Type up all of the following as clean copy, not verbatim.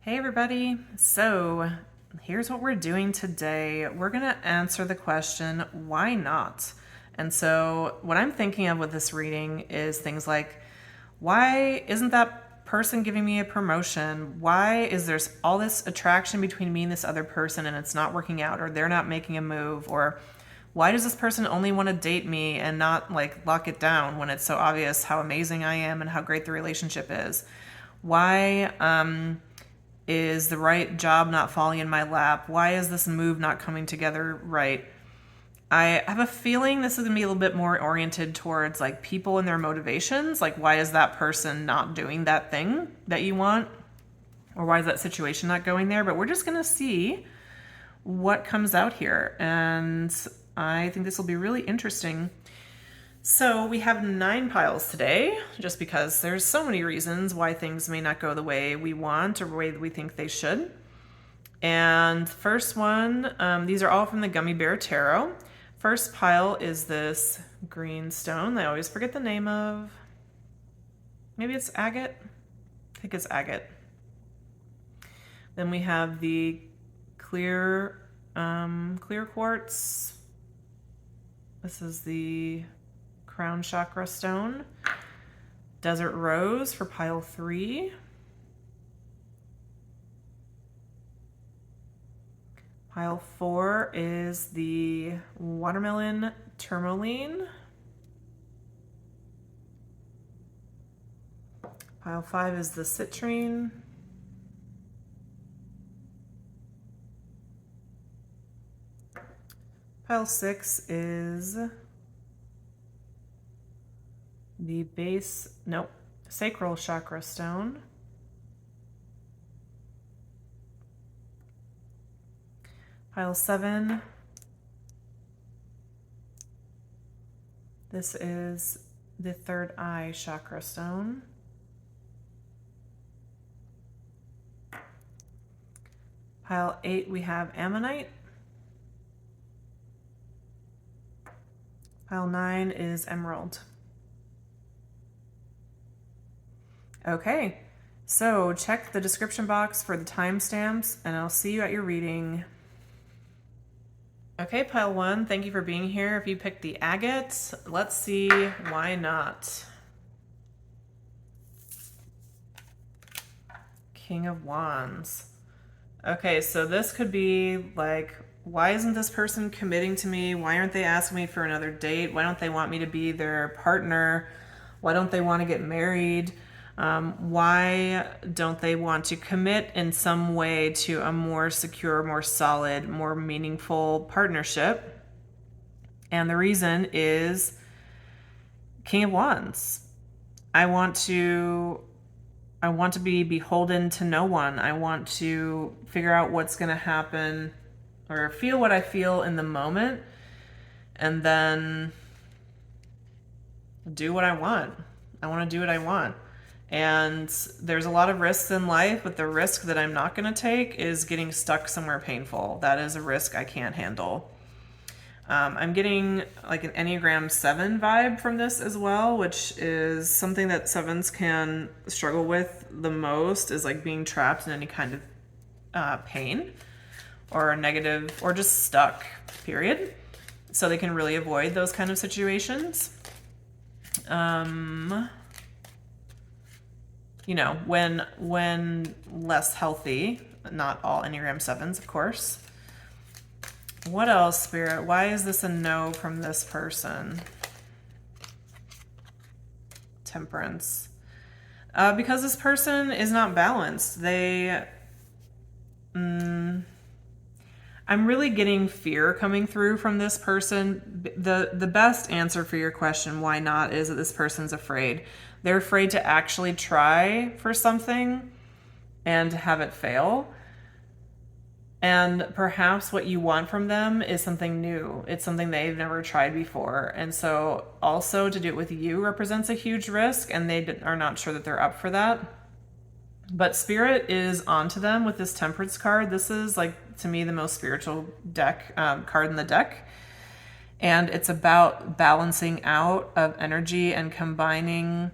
Hey everybody, so here's what we're doing today. We're going to answer the question, why not? And so what I'm thinking of with this reading is things like, why isn't that person giving me a promotion? Why is there all this attraction between me and this other person and it's not working out, or they're not making a move? Or why does this person only want to date me and not like lock it down when it's so obvious how amazing I am and how great the relationship is? Why is the right job not falling in my lap? Why is this move not coming together right? I have a feeling this is going to be a little bit more oriented towards like people and their motivations. Like, why is that person not doing that thing that you want? Or why is that situation not going there? But we're just going to see what comes out here. And I think this will be really interesting. So we have 9 piles today, just because there's so many reasons why things may not go the way we want or the way we think they should. And first one, these are all from the Gummy Bear Tarot. First pile is this green stone I always forget the name of. Maybe it's agate? I think it's agate. Then we have the clear quartz. This is the Crown Chakra Stone. Desert Rose for pile 3. Pile 4 is the Watermelon Tourmaline. Pile 5 is the Citrine. Pile 6 is the Sacral Chakra Stone. Pile 7. This is the Third Eye Chakra Stone. Pile 8, we have Ammonite. Pile 9 is Emerald. Okay, so check the description box for the timestamps, and I'll see you at your reading. Okay, pile 1, thank you for being here. If you picked the agate, let's see why not. King of Wands. Okay, so this could be like, why isn't this person committing to me? Why aren't they asking me for another date? Why don't they want me to be their partner? Why don't they want to get married? Why don't they want to commit in some way to a more secure, more solid, more meaningful partnership? And the reason is King of Wands. I want to be beholden to no one. I want to figure out what's going to happen or feel what I feel in the moment and then do what I want. I want to do what I want. And there's a lot of risks in life, but the risk that I'm not going to take is getting stuck somewhere painful. That is a risk I can't handle. I'm getting like an Enneagram 7 vibe from this as well, which is something that 7s can struggle with the most, is like being trapped in any kind of pain or negative or just stuck, period. So they can really avoid those kind of situations. You know, when less healthy, not all Enneagram 7s, of course. What else, Spirit? Why is this a no from this person? Temperance. Because this person is not balanced. I'm really getting fear coming through from this person. The best answer for your question, why not, is that this person's afraid. They're afraid to actually try for something and have it fail. And perhaps what you want from them is something new. It's something they've never tried before. And so also to do it with you represents a huge risk, and they are not sure that they're up for that. But Spirit is onto them with this Temperance card. This is, like, to me, the most spiritual card in the deck. And it's about balancing out of energy and combining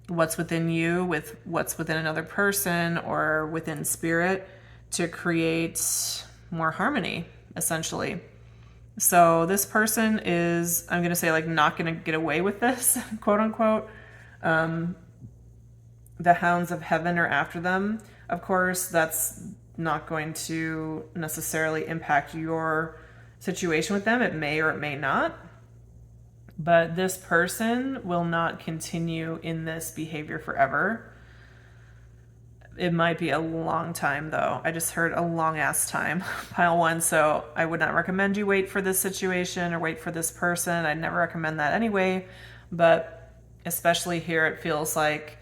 what's within you with what's within another person or within spirit to create more harmony, essentially. So this person is, I'm going to say, like, not going to get away with this, quote unquote. The hounds of heaven are after them. Of course, that's not going to necessarily impact your situation with them. It may or it may not. But this person will not continue in this behavior forever. It might be a long time, though. I just heard a long ass time, pile one. So I would not recommend you wait for this situation or wait for this person. I'd never recommend that anyway. But especially here, it feels like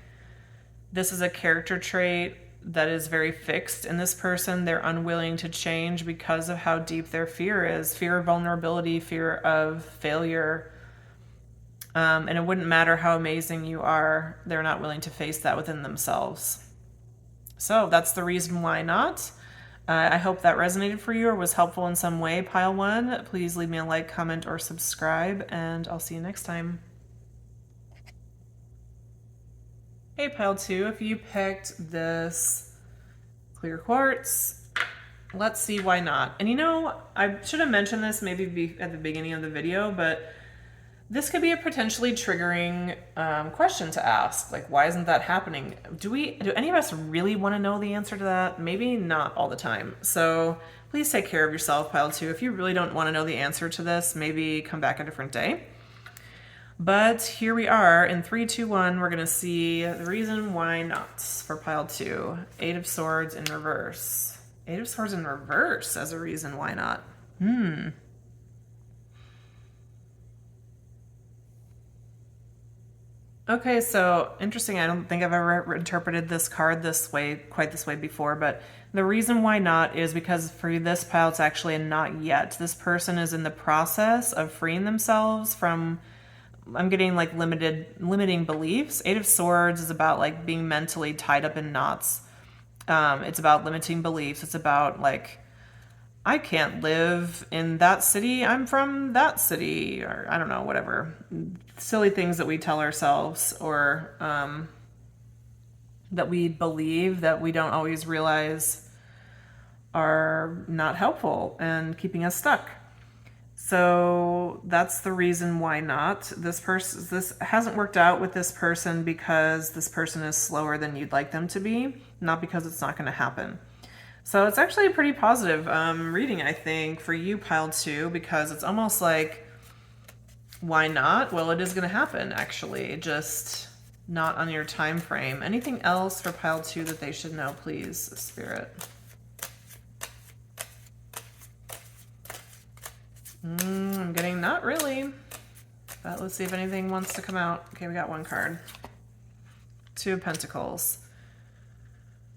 this is a character trait that is very fixed in this person. They're unwilling to change because of how deep their fear is. Fear of vulnerability, fear of failure. And it wouldn't matter how amazing you are. They're not willing to face that within themselves. So that's the reason why not. I hope that resonated for you or was helpful in some way, pile one. Please leave me a like, comment, or subscribe, and I'll see you next time. Hey, pile two, if you picked this clear quartz, let's see why not. And you know, I should have mentioned this maybe at the beginning of the video, but this could be a potentially triggering question to ask. Like, why isn't that happening? Do any of us really want to know the answer to that? Maybe not all the time. So please take care of yourself, pile two. If you really don't want to know the answer to this, maybe come back a different day. But here we are in 3, 2, 1. We're going to see the reason why not for pile two. 8 of Swords in reverse. 8 of Swords in reverse as a reason why not. Okay, so interesting. I don't think I've ever interpreted this card this way, quite this way before, but the reason why not is because for this pile, it's actually a not yet. This person is in the process of freeing themselves from, I'm getting like limiting beliefs. 8 of Swords is about like being mentally tied up in knots. It's about limiting beliefs. It's about like, I can't live in that city. I'm from that city, or I don't know, whatever. Silly things that we tell ourselves or that we believe that we don't always realize are not helpful and keeping us stuck. So that's the reason why not. This hasn't worked out with this person because this person is slower than you'd like them to be, not because it's not going to happen. So it's actually a pretty positive reading, I think, for you, pile two, because it's almost like, why not? Well, it is going to happen, actually, just not on your time frame. Anything else for pile two that they should know, please, Spirit? I'm getting not really, but let's see if anything wants to come out. Okay, we got one card. 2 of Pentacles.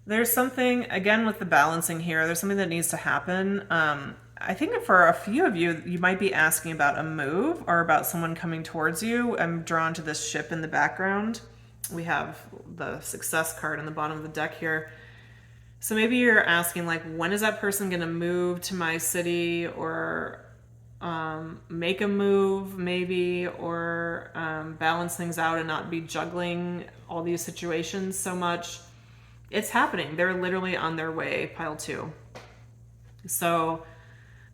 There's something, again, with the balancing here, there's something that needs to happen. I think for a few of you, you might be asking about a move or about someone coming towards you. I'm drawn to this ship in the background. We have the Success card on the bottom of the deck here. So maybe you're asking, like, when is that person going to move to my city or make a move, maybe, or balance things out and not be juggling all these situations so much. It's happening. They're literally on their way, pile two. So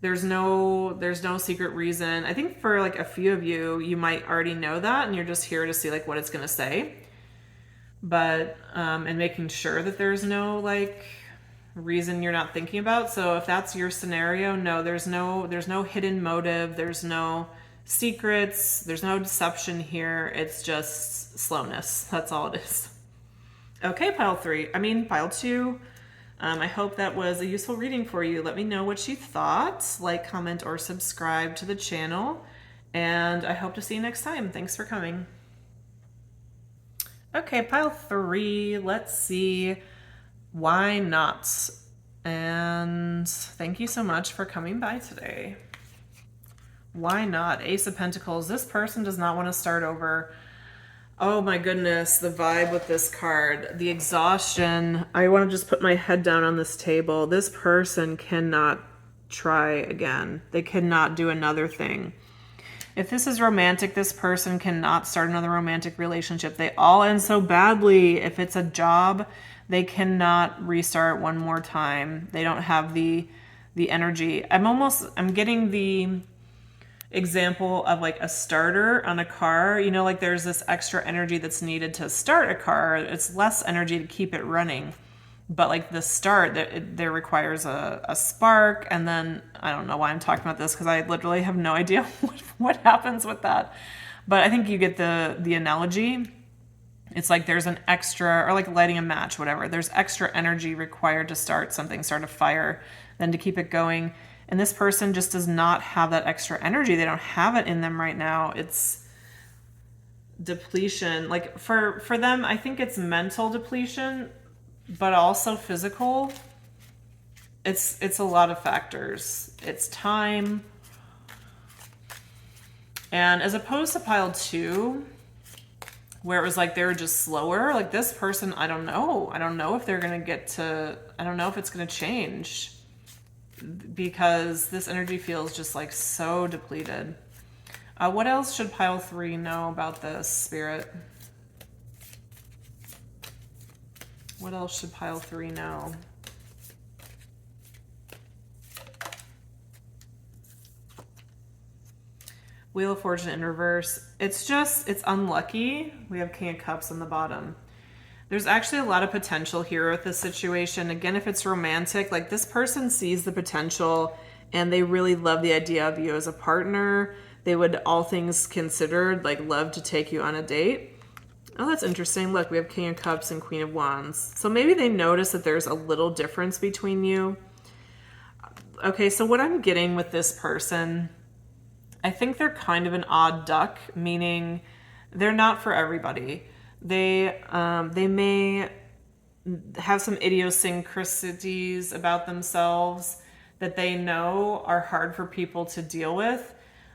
there's no secret reason. I think for like a few of you, you might already know that and you're just here to see like what it's going to say. But, and making sure that there's no like reason you're not thinking about. So if that's your scenario, no, there's no hidden motive. There's no secrets. There's no deception here. It's just slowness. That's all it is. Okay, pile two. I hope that was a useful reading for you. Let me know what you thought. Like, comment, or subscribe to the channel. And I hope to see you next time. Thanks for coming. Okay, pile three. Let's see. Why not? And thank you so much for coming by today. Why not? Ace of Pentacles. This person does not want to start over. Oh my goodness, the vibe with this card, the exhaustion. I want to just put my head down on this table. This person cannot try again. They cannot do another thing. If this is romantic, this person cannot start another romantic relationship. They all end so badly. If it's a job, they cannot restart one more time. They don't have the energy. I'm getting the example of like a starter on a car. You know, like there's this extra energy that's needed to start a car. It's less energy to keep it running. But like the start, there requires a spark. And then I don't know why I'm talking about this because I literally have no idea what happens with that. But I think you get the analogy. It's like there's an extra, or like lighting a match, whatever. There's extra energy required to start something, start a fire, than to keep it going. And this person just does not have that extra energy. They don't have it in them right now. It's depletion. Like for them, I think it's mental depletion, but also physical. It's a lot of factors. It's time. And as opposed to pile 2, where it was like they were just slower, like this person, I don't know if they're going to get to, I don't know if it's going to change, because this energy feels just like so depleted. What else should pile 3 know about this, Spirit? What else should pile 3 know? Wheel of Fortune in reverse. It's unlucky. We have King of Cups on the bottom. There's actually a lot of potential here with this situation. Again, if it's romantic, like this person sees the potential and they really love the idea of you as a partner. They would, all things considered, like love to take you on a date. Oh, that's interesting. Look, we have King of Cups and Queen of Wands. So maybe they notice that there's a little difference between you. Okay, so what I'm getting with this person, I think they're kind of an odd duck, meaning they're not for everybody. They may have some idiosyncrasies about themselves that they know are hard for people to deal with.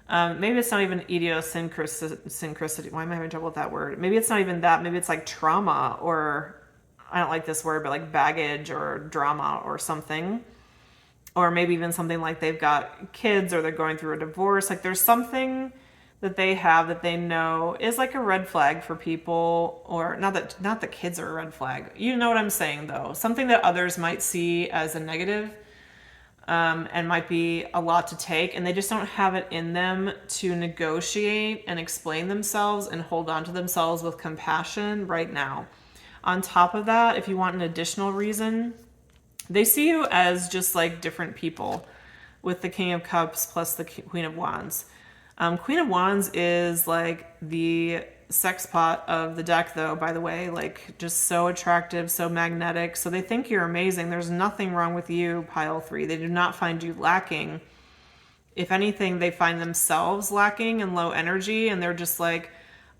Maybe it's not even idiosyncrasy. Why am I having trouble with that word? Maybe it's not even that. Maybe it's like trauma, or I don't like this word, but like baggage or drama or something. Or maybe even something like they've got kids or they're going through a divorce. Like there's something that they have that they know is like a red flag for people, or not that kids are a red flag. You know what I'm saying though. Something that others might see as a negative. And might be a lot to take, and they just don't have it in them to negotiate and explain themselves and hold on to themselves with compassion right now. On top of that, if you want an additional reason, they see you as just like different people, with the King of Cups plus the Queen of Wands. Queen of Wands is like the sex pot of the deck, though, by the way, like just so attractive, so magnetic. So they think you're amazing. There's nothing wrong with you, pile 3. They do not find you lacking. If anything, they find themselves lacking in low energy, and they're just like,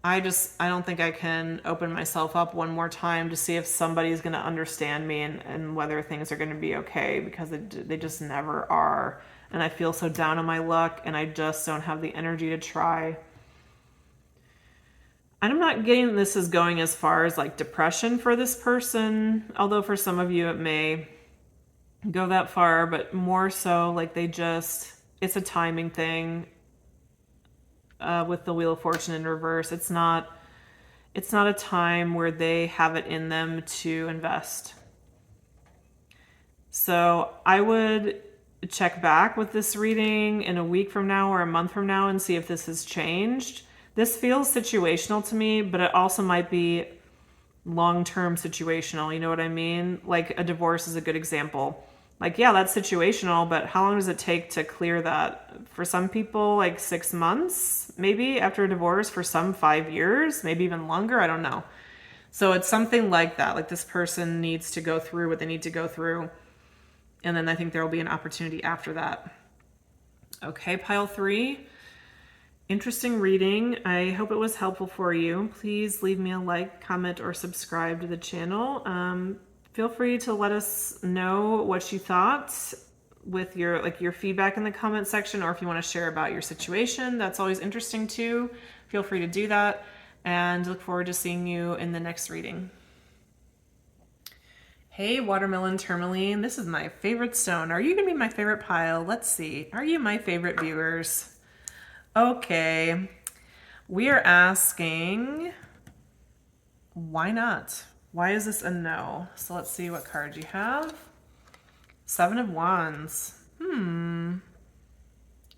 I don't think I can open myself up one more time to see if somebody's going to understand me and whether things are going to be okay, because they just never are. And I feel so down on my luck, and I just don't have the energy to try. And I'm not getting this as going as far as like depression for this person, although for some of you it may go that far, but more so like it's a timing thing. With the Wheel of Fortune in reverse, it's not a time where they have it in them to invest. So I would check back with this reading in a week from now or a month from now and see if this has changed. This feels situational to me, but it also might be long-term situational. You know what I mean? Like a divorce is a good example. Like, yeah, that's situational, but how long does it take to clear that? For some people, like 6 months, maybe after a divorce. For some, 5 years, maybe even longer. I don't know. So it's something like that. Like this person needs to go through what they need to go through. And then I think there will be an opportunity after that. Okay, pile 3. Interesting reading. I hope it was helpful for you. Please leave me a like, comment, or subscribe to the channel. Feel free to let us know what you thought with your feedback in the comment section, or if you want to share about your situation. That's always interesting too. Feel free to do that, and look forward to seeing you in the next reading. Hey, watermelon tourmaline. This is my favorite stone. Are you going to be my favorite pile? Let's see. Are you my favorite viewers? Okay. We are asking, why not? Why is this a no? So let's see what card you have. 7 of Wands.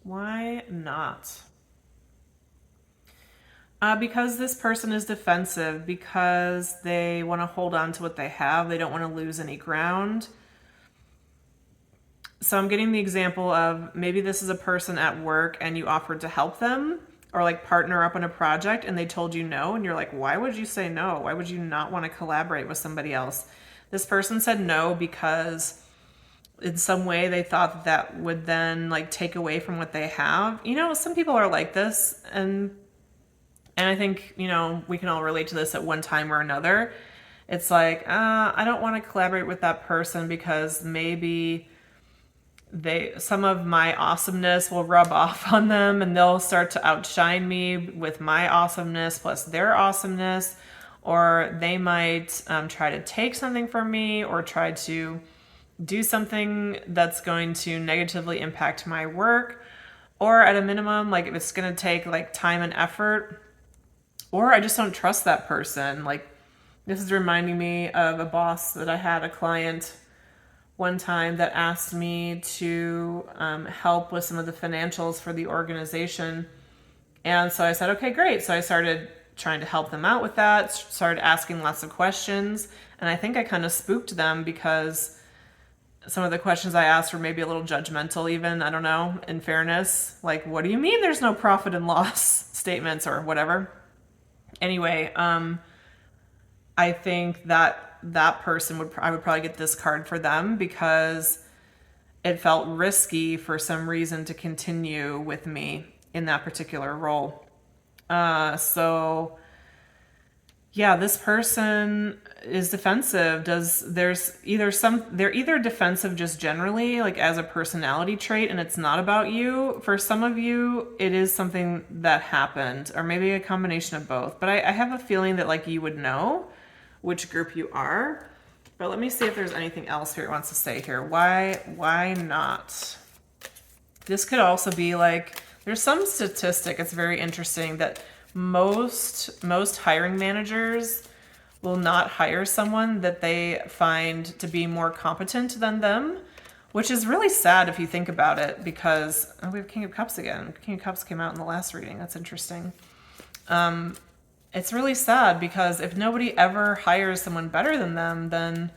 Why not? Because this person is defensive, because they want to hold on to what they have. They don't want to lose any ground. So I'm getting the example of maybe this is a person at work and you offered to help them or like partner up on a project and they told you no. And you're like, why would you say no? Why would you not want to collaborate with somebody else? This person said no because in some way they thought that would then like take away from what they have. You know, some people are like this, and I think, you know, we can all relate to this at one time or another. It's like, I don't want to collaborate with that person because maybe some of my awesomeness will rub off on them and they'll start to outshine me with my awesomeness plus their awesomeness, or they might try to take something from me or try to do something that's going to negatively impact my work, or at a minimum, like if it's going to take like time and effort, or I just don't trust that person. Like, this is reminding me of a boss that I had, a client one time that asked me to help with some of the financials for the organization. And so I said, okay, great. So I started trying to help them out with that, started asking lots of questions. And I think I kind of spooked them because some of the questions I asked were maybe a little judgmental even, I don't know, in fairness. Like, what do you mean there's no profit and loss statements or whatever? Anyway, I think that person I would probably get this card for them because it felt risky for some reason to continue with me in that particular role. So yeah, this person is defensive. They're either defensive just generally, like as a personality trait, and it's not about you. For some of you, it is something that happened, or maybe a combination of both. But I have a feeling that like you would know which group you are. But let me see if there's anything else here it wants to say here. Why not? This could also be like, there's some statistic, it's very interesting, that most hiring managers will not hire someone that they find to be more competent than them, which is really sad if you think about it, because we have King of Cups again. King of Cups came out in the last reading. That's interesting. It's really sad because if nobody ever hires someone better than them, then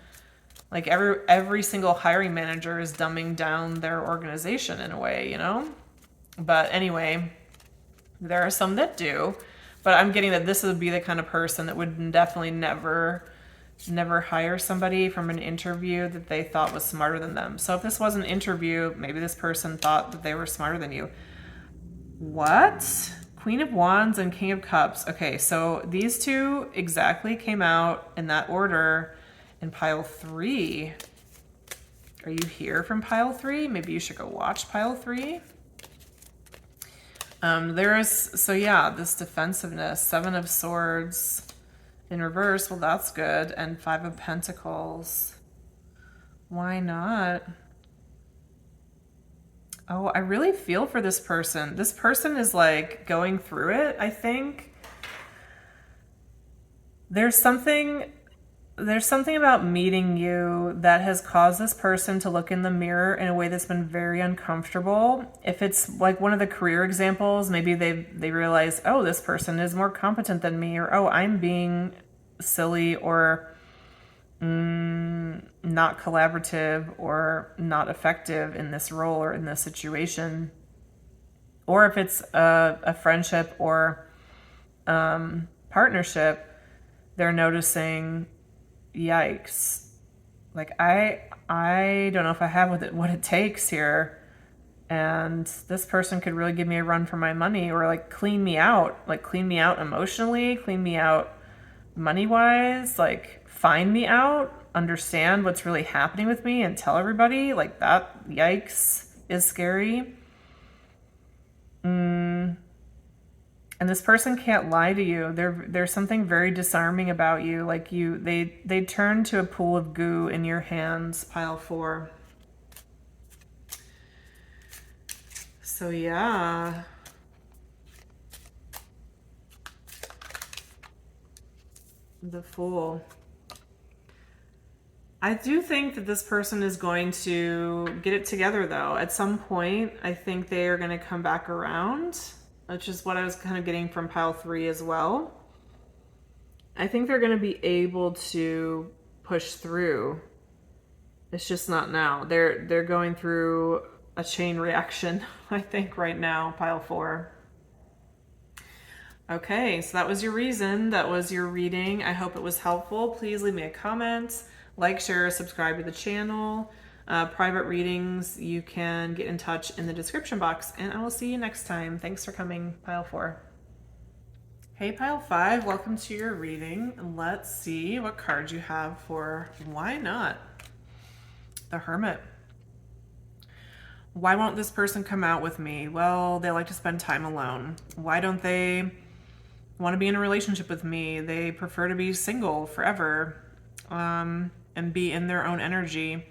like every single hiring manager is dumbing down their organization in a way, you know? But anyway, there are some that do. But I'm getting that this would be the kind of person that would definitely never hire somebody from an interview that they thought was smarter than them. So if this was an interview, maybe this person thought that they were smarter than you. What? Queen of Wands and King of Cups. Okay, so these two exactly came out in that order in pile 3. Are you here from pile 3? Maybe you should go watch pile 3. This defensiveness, 7 of Swords in reverse. Well, that's good. And 5 of Pentacles. Why not? Oh, I really feel for this person. This person is like going through it, I think. There's something about meeting you that has caused this person to look in the mirror in a way that's been very uncomfortable. If it's like one of the career examples, maybe they realize, oh, this person is more competent than me, or oh, I'm being silly or not collaborative or not effective in this role or in this situation. Or if it's a friendship or partnership, they're noticing, yikes, like I don't know if I have what it takes here, and this person could really give me a run for my money, or like clean me out emotionally, clean me out money wise, like find me out, understand what's really happening with me and tell everybody. Like that, yikes, is scary. And this person can't lie to you. There's something very disarming about you. Like they turn to a pool of goo in your hands, pile 4. So yeah, The Fool. I do think that this person is going to get it together, though. At some point, I think they are going to come back around, which is what I was kind of getting from pile 3 as well. I think they're going to be able to push through. It's just not now. They're going through a chain reaction, I think, right now, pile 4. Okay, so that was your reason. That was your reading. I hope it was helpful. Please leave me a comment, like, share, subscribe to the channel. Private readings, you can get in touch in the description box, and I will see you next time. Thanks for coming, pile 4. Hey, pile 5, welcome to your reading. Let's see what cards you have for Why Not? The Hermit. Why won't this person come out with me? Well, they like to spend time alone. Why don't they want to be in a relationship with me? They prefer to be single forever, and be in their own energy.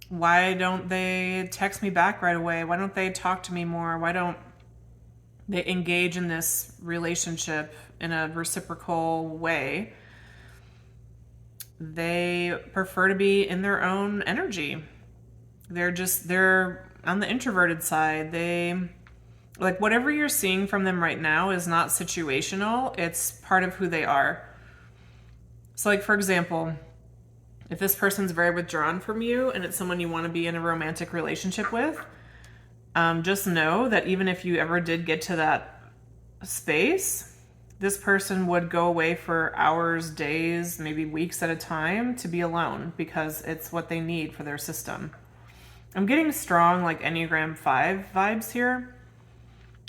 Why don't they text me back right away? Why don't they talk to me more? Why don't they engage in this relationship in a reciprocal way? They prefer to be in their own energy. They're on the introverted side. They, like, whatever you're seeing from them right now is not situational. It's part of who they are. So, like, for example, if this person's very withdrawn from you and it's someone you want to be in a romantic relationship with, just know that even if you ever did get to that space, this person would go away for hours, days, maybe weeks at a time to be alone because it's what they need for their system. I'm getting strong, like, Enneagram 5 vibes here,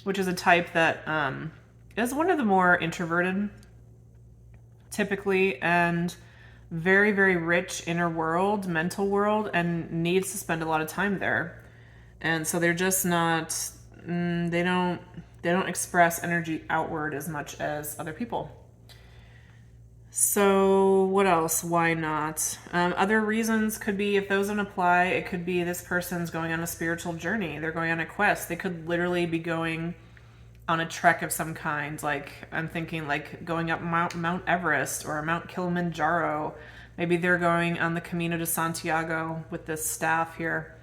which is a type that is one of the more introverted, typically, and very, very rich inner world, mental world, and needs to spend a lot of time there. And so they're just not, they don't express energy outward as much as other people. So what else? Why not? Other reasons could be, if those don't apply, it could be this person's going on a spiritual journey. They're going on a quest. They could literally be going on a trek of some kind. Like, I'm thinking like going up Mount Everest or Mount Kilimanjaro. Maybe they're going on the Camino de Santiago with this staff here.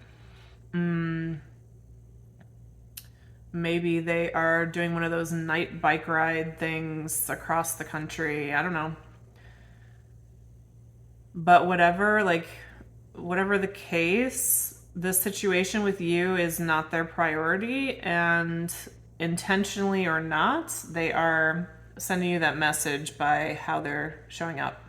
Maybe they are doing one of those night bike ride things across the country. I don't know. But whatever the case, the situation with you is not their priority, and intentionally or not, they are sending you that message by how they're showing up.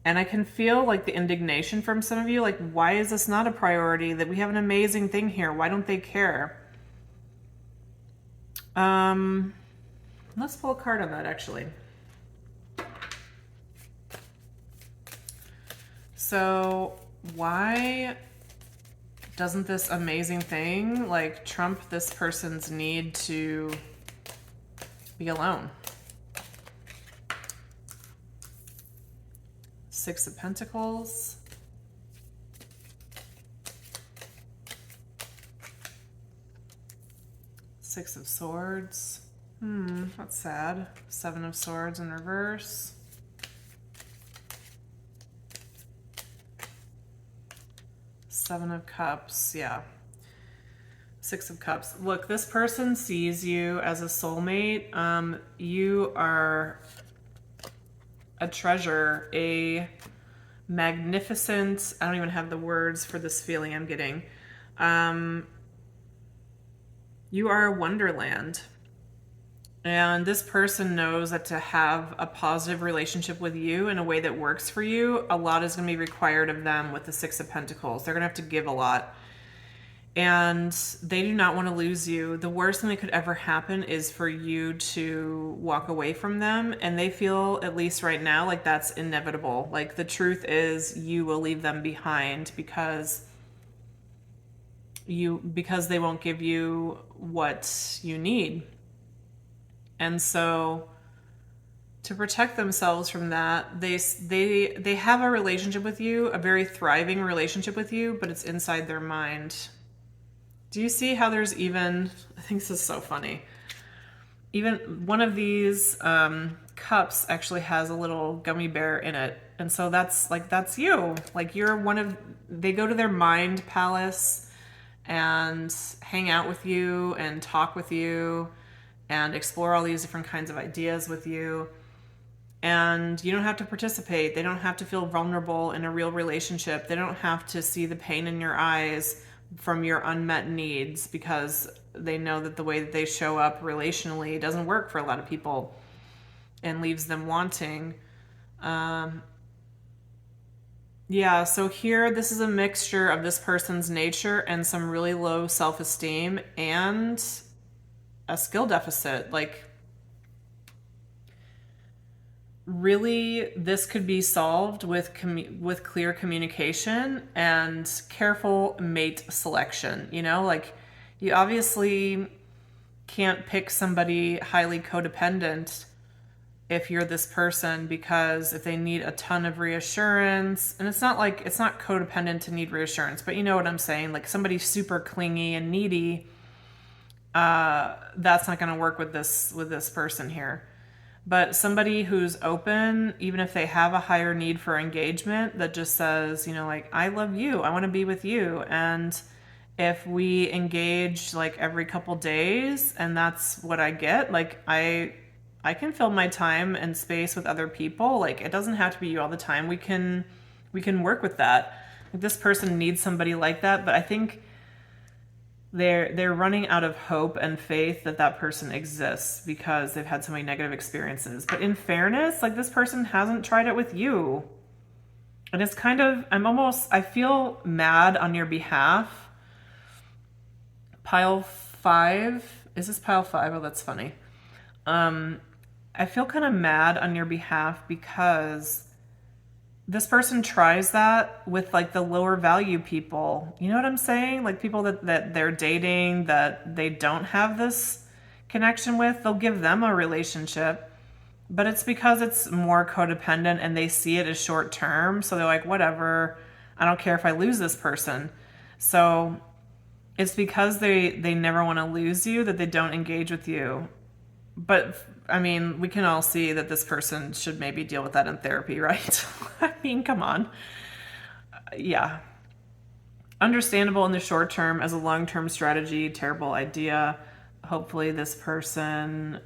And I can feel like the indignation from some of you, like, why is this not a priority? That we have an amazing thing here. Why don't they care? Let's pull a card on that, actually. So why doesn't this amazing thing, like, trump this person's need to be alone? Six of Pentacles. Six of Swords. That's sad. Seven of Swords in reverse. Seven of Cups, yeah. Six of Cups. Look, this person sees you as a soulmate. You are a treasure, a magnificent, I don't even have the words for this feeling I'm getting. You are a wonderland. And this person knows that to have a positive relationship with you in a way that works for you, a lot is going to be required of them with the Six of Pentacles. They're going to have to give a lot. And they do not want to lose you. The worst thing that could ever happen is for you to walk away from them. And they feel, at least right now, like that's inevitable. Like, the truth is you will leave them behind because they won't give you what you need. And so to protect themselves from that, they have a relationship with you, a very thriving relationship with you, but it's inside their mind. Do you see how there's even, I think this is so funny. even one of these cups actually has a little gummy bear in it. And so that's you. Like you're one of, they go to their mind palace and hang out with you and talk with you and explore all these different kinds of ideas with you. And you don't have to participate. They don't have to feel vulnerable in a real relationship. They don't have to see the pain in your eyes from your unmet needs, because they know that the way that they show up relationally doesn't work for a lot of people and leaves them wanting. Yeah, so here, this is a mixture of this person's nature and some really low self-esteem and a skill deficit. Like, really, this could be solved with clear communication and careful mate selection. You know, like, you obviously can't pick somebody highly codependent if you're this person, because if they need a ton of reassurance, and it's not codependent to need reassurance, but you know what I'm saying, like somebody super clingy and needy, that's not going to work with this person here. But somebody who's open, even if they have a higher need for engagement, that just says, you know, like, I love you, I want to be with you, and if we engage like every couple days and that's what I get, like I can fill my time and space with other people. Like, it doesn't have to be you all the time. We can work with that. Like, this person needs somebody like that, but I think they're running out of hope and faith that that person exists because they've had so many negative experiences. But in fairness, like, this person hasn't tried it with you. And it's kind of, I feel mad on your behalf. Pile 5. Is this pile 5? Oh, that's funny. I feel kind of mad on your behalf because this person tries that with like the lower value people. You know what I'm saying? Like people that they're dating that they don't have this connection with, they'll give them a relationship, but it's because it's more codependent and they see it as short term. So they're like, whatever, I don't care if I lose this person. So it's because they never want to lose you that they don't engage with you. But I mean, we can all see that this person should maybe deal with that in therapy, right? I mean, come on. Yeah. Understandable in the short term. As a long-term strategy, terrible idea. Hopefully this person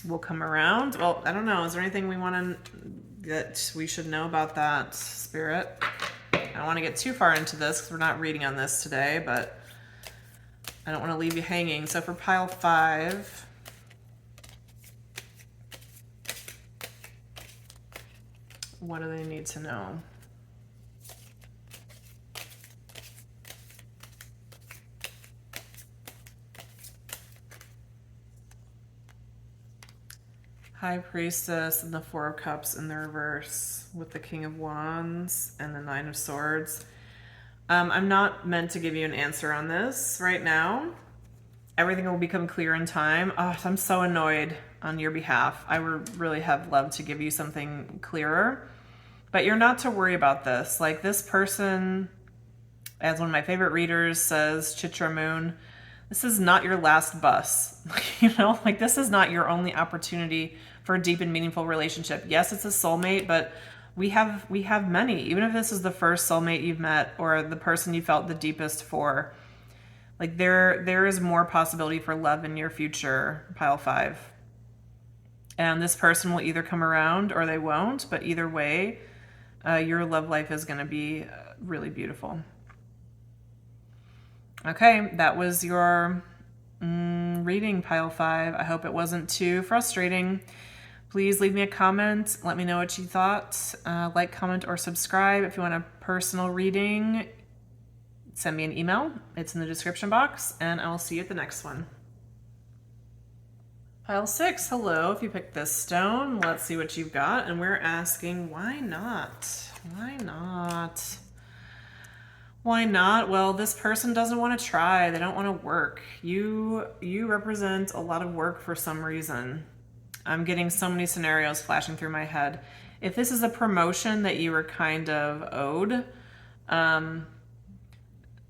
will come around. Well, I don't know. Is there anything that we should know about that, Spirit? I don't want to get too far into this because we're not reading on this today, but I don't want to leave you hanging. So for pile 5... what do they need to know? High Priestess and the Four of Cups in the reverse with the King of Wands and the Nine of Swords. I'm not meant to give you an answer on this right now. Everything will become clear in time. Oh, I'm so annoyed on your behalf. I would really have loved to give you something clearer. But you're not to worry about this. Like, this person, as one of my favorite readers says, Chitra Moon, this is not your last bus. You know, like, this is not your only opportunity for a deep and meaningful relationship. Yes, it's a soulmate, but we have many. Even if this is the first soulmate you've met or the person you felt the deepest for, like, there is more possibility for love in your future, pile 5. And this person will either come around or they won't, but either way, your love life is going to be really beautiful. Okay, that was your reading, pile 5. I hope it wasn't too frustrating. Please leave me a comment. Let me know what you thought. Like, comment, or subscribe. If you want a personal reading, send me an email. It's in the description box, and I'll see you at the next one. Pile 6, hello. If you picked this stone, let's see what you've got. And we're asking, why not? Why not? Why not? Well, this person doesn't want to try. They don't want to work. You represent a lot of work for some reason. I'm getting so many scenarios flashing through my head. If this is a promotion that you were kind of owed,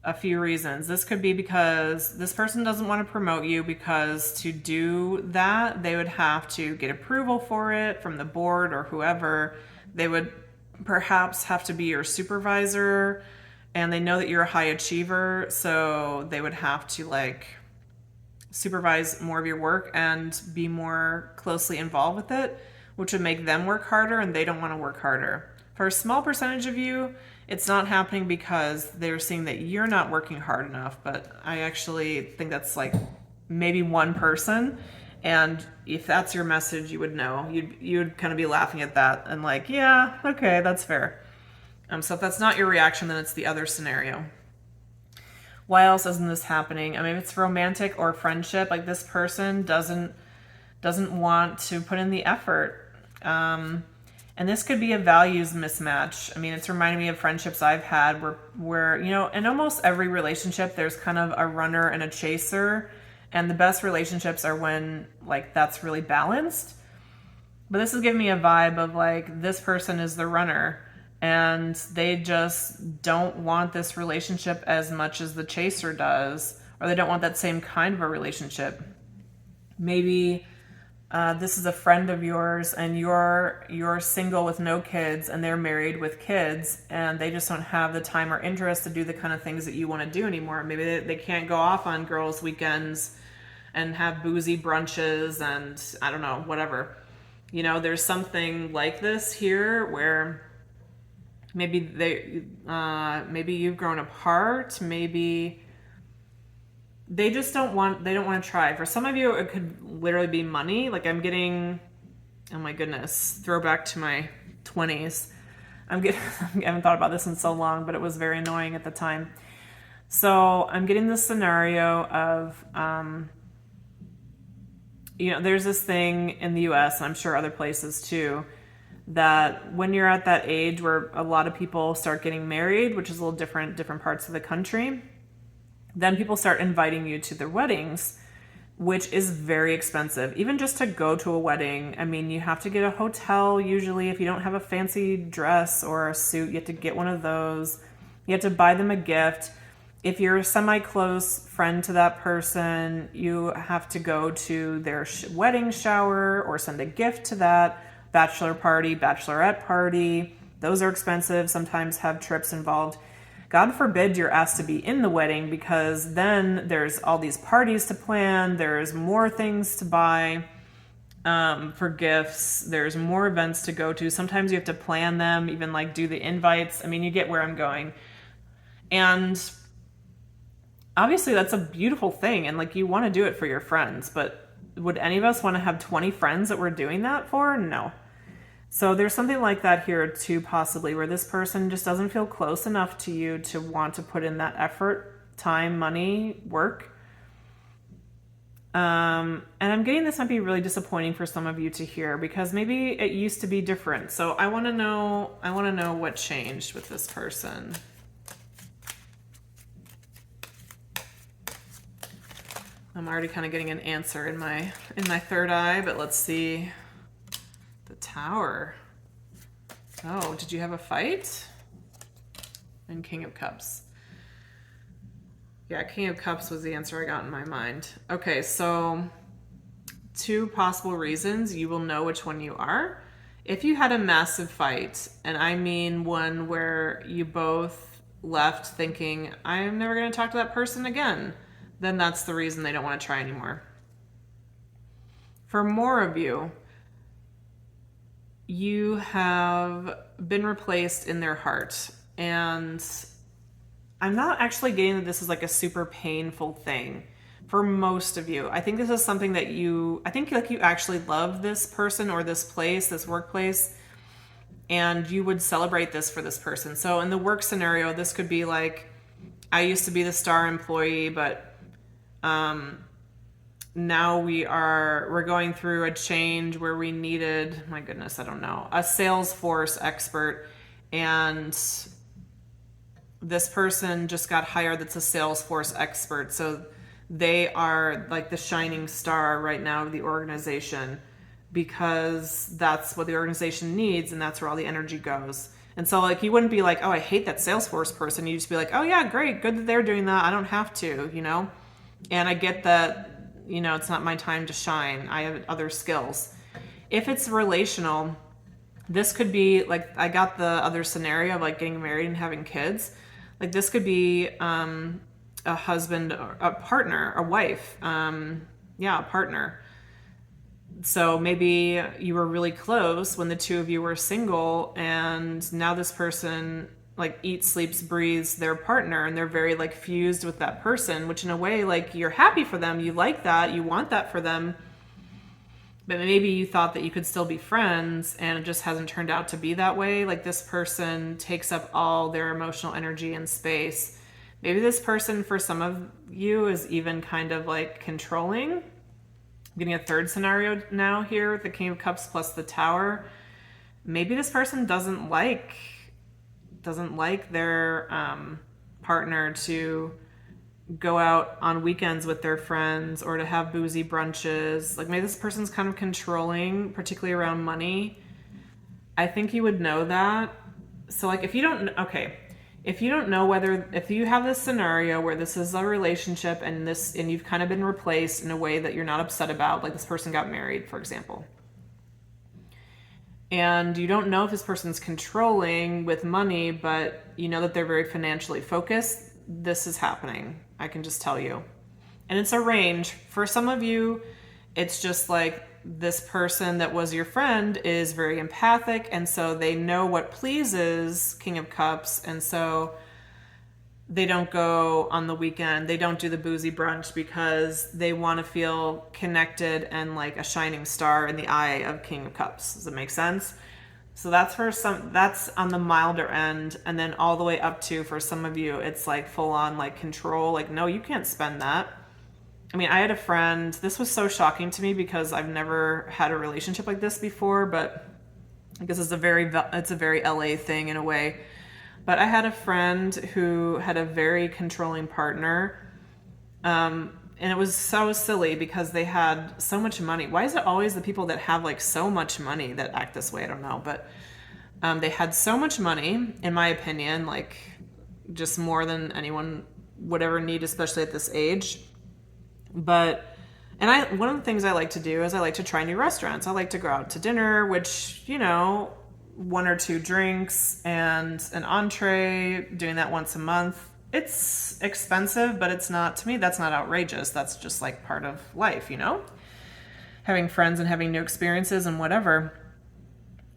a few reasons. This could be because this person doesn't want to promote you, because to do that, they would have to get approval for it from the board or whoever. They would perhaps have to be your supervisor, and they know that you're a high achiever, so they would have to like supervise more of your work and be more closely involved with it, which would make them work harder, and they don't want to work harder. For a small percentage of you, it's not happening because they're seeing that you're not working hard enough, but I actually think that's like maybe one person. And if that's your message, you would know. You'd kind of be laughing at that and like, yeah, okay, that's fair. So if that's not your reaction, then it's the other scenario. Why else isn't this happening? I mean, if it's romantic or friendship, like this person doesn't want to put in the effort. And this could be a values mismatch. I mean, it's reminding me of friendships I've had where, you know, in almost every relationship, there's kind of a runner and a chaser. And the best relationships are when, like, that's really balanced. But this is giving me a vibe of, like, this person is the runner. And they just don't want this relationship as much as the chaser does. Or they don't want that same kind of a relationship. Maybe this is a friend of yours and you're single with no kids and they're married with kids, and they just don't have the time or interest to do the kind of things that you want to do anymore. Maybe they can't go off on girls' weekends and have boozy brunches and I don't know, whatever. You know, there's something like this here where maybe maybe you've grown apart, maybe they just don't want to try. For some of you, it could literally be money. Like I'm getting, oh my goodness, throwback to my 20s. I haven't thought about this in so long, but it was very annoying at the time. So I'm getting this scenario of, you know, there's this thing in the US, and I'm sure other places too, that when you're at that age where a lot of people start getting married, which is a little different parts of the country, then people start inviting you to their weddings, which is very expensive. Even just to go to a wedding, I mean, you have to get a hotel usually. If you don't have a fancy dress or a suit, you have to get one of those. You have to buy them a gift. If you're a semi-close friend to that person, you have to go to their wedding shower or send a gift to that. Bachelor party, bachelorette party. Those are expensive, sometimes have trips involved. God forbid you're asked to be in the wedding, because then there's all these parties to plan. There's more things to buy for gifts. There's more events to go to. Sometimes you have to plan them, even like do the invites. I mean, you get where I'm going. And obviously that's a beautiful thing. And like you want to do it for your friends, but would any of us want to have 20 friends that we're doing that for? No. So there's something like that here too, possibly, where this person just doesn't feel close enough to you to want to put in that effort, time, money, work. And I'm getting this might be really disappointing for some of you to hear, because maybe it used to be different. So I want to know what changed with this person. I'm already kind of getting an answer in my third eye, but let's see. The Tower. Oh, did you have a fight? And King of Cups. Yeah, King of Cups was the answer I got in my mind. Okay, so two possible reasons. You will know which one you are. If you had a massive fight, and I mean one where you both left thinking, I'm never going to talk to that person again, then that's the reason they don't want to try anymore. For more of you, you have been replaced in their heart. And I'm not actually getting that this is like a super painful thing for most of you. I think this is something that you actually love this person or this place, this workplace, and you would celebrate this for this person. So in the work scenario, this could be like, I used to be the star employee, but now we're going through a change where we needed, my goodness, I don't know, a Salesforce expert, and this person just got hired that's a Salesforce expert. So they are like the shining star right now of the organization, because that's what the organization needs and that's where all the energy goes. And so like you wouldn't be like, oh, I hate that Salesforce person. You just be like, oh yeah, great, good that they're doing that. I don't have to, you know? And I get that, you know, it's not my time to shine. I have other skills. If it's relational, this could be like, I got the other scenario of like getting married and having kids. Like this could be a husband, a partner, a wife. A partner. So maybe you were really close when the two of you were single, and now this person like eats, sleeps, breathes their partner, and they're very like fused with that person, which in a way, like you're happy for them, you like that, you want that for them, but maybe you thought that you could still be friends and it just hasn't turned out to be that way. Like this person takes up all their emotional energy and space. Maybe this person for some of you is even kind of like controlling. I'm getting a third scenario now here, the King of Cups plus the Tower. Maybe this person doesn't like their partner to go out on weekends with their friends or to have boozy brunches. Like maybe this person's kind of controlling, particularly around money. I think you would know that. So like if you don't know whether, if you have this scenario where this is a relationship and you've kind of been replaced in a way that you're not upset about, like this person got married, for example, and you don't know if this person's controlling with money, but you know that they're very financially focused, this is happening. I can just tell you. And it's a range. For some of you, it's just like this person that was your friend is very empathic, and so they know what pleases King of Cups, and so they don't go on the weekend, they don't do the boozy brunch because they want to feel connected and like a shining star in the eye of King of Cups. Does it make sense? So that's that's on the milder end, and then all the way up to, for some of you, it's like full on like control, like no, you can't spend that. I mean, I had a friend, this was so shocking to me because I've never had a relationship like this before, but I guess it's a very LA thing in a way. But I had a friend who had a very controlling partner, and it was so silly because they had so much money. Why is it always the people that have like so much money that act this way? I don't know, but they had so much money, in my opinion, like just more than anyone would ever need, especially at this age. But, and one of the things I like to do is I like to try new restaurants. I like to go out to dinner, which, you know, 1 or 2 drinks and an entree, doing that once a month. It's expensive, but it's not, to me, that's not outrageous. That's just like part of life, you know? Having friends and having new experiences and whatever.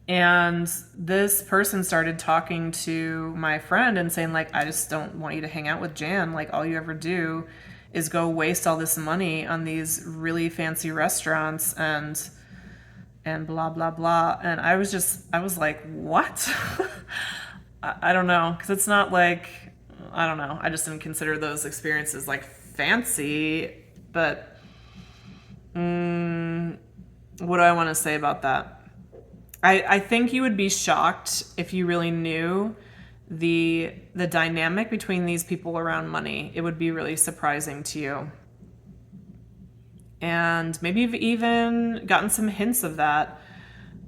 And this person started talking to my friend and saying like, I just don't want you to hang out with Jan. Like all you ever do is go waste all this money on these really fancy restaurants and blah, blah, blah. And I was like, what? I don't know. Because it's not like, I don't know. I just didn't consider those experiences like fancy. But what do I want to say about that? I think you would be shocked if you really knew the dynamic between these people around money. It would be really surprising to you. And maybe you've even gotten some hints of that.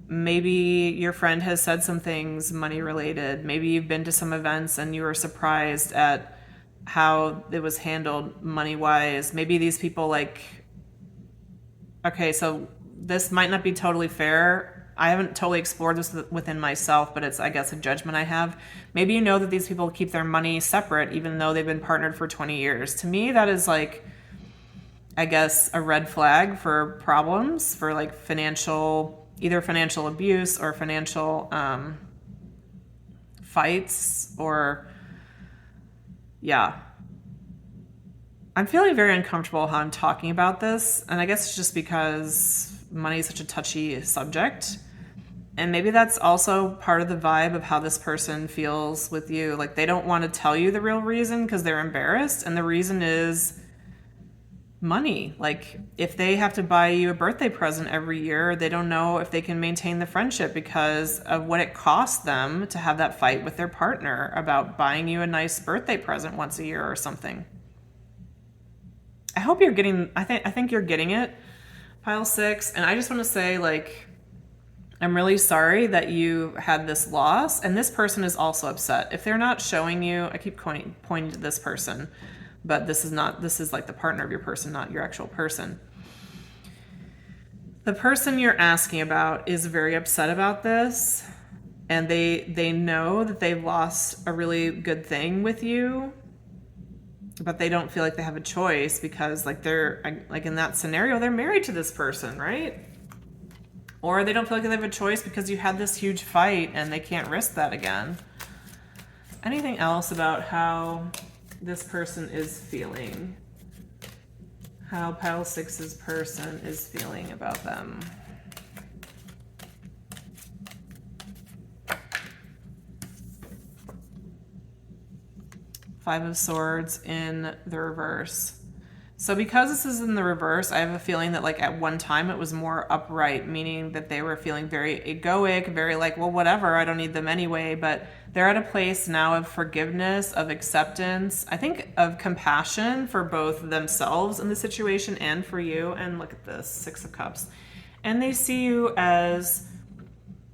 Maybe your friend has said some things money related. Maybe you've been to some events and you were surprised at how it was handled money wise. Maybe these people like, okay, so this might not be totally fair. I haven't totally explored this within myself, but it's, I guess, a judgment I have. Maybe you know that these people keep their money separate even though they've been partnered for 20 years. To me, that is like, I guess, a red flag for problems, for like either financial abuse or financial fights, or yeah. I'm feeling very uncomfortable how I'm talking about this, and I guess it's just because money is such a touchy subject. And maybe that's also part of the vibe of how this person feels with you. Like they don't want to tell you the real reason because they're embarrassed, and the reason is money. Like if they have to buy you a birthday present every year, they don't know if they can maintain the friendship because of what it costs them to have that fight with their partner about buying you a nice birthday present once a year or something. I hope you're getting, I think you're getting it, Pile 6. And I just want to say, like, I'm really sorry that you had this loss. And this person is also upset. If they're not showing you, I keep pointing to this person, but this is like the partner of your person, not your actual person. The person you're asking about is very upset about this, and they know that they've lost a really good thing with you, but they don't feel like they have a choice because they're like in that scenario, they're married to this person, right? Or they don't feel like they have a choice because you had this huge fight and they can't risk that again. Anything else about how this person is feeling? How pile 6's person is feeling about them? Five of Swords in the reverse. So because this is in the reverse, I have a feeling that at one time it was more upright, meaning that they were feeling very egoic, very well, whatever, I don't need them anyway. But they're at a place now of forgiveness, of acceptance, I think of compassion for both themselves in the situation and for you. And look at this, 6 of Cups. And they see you as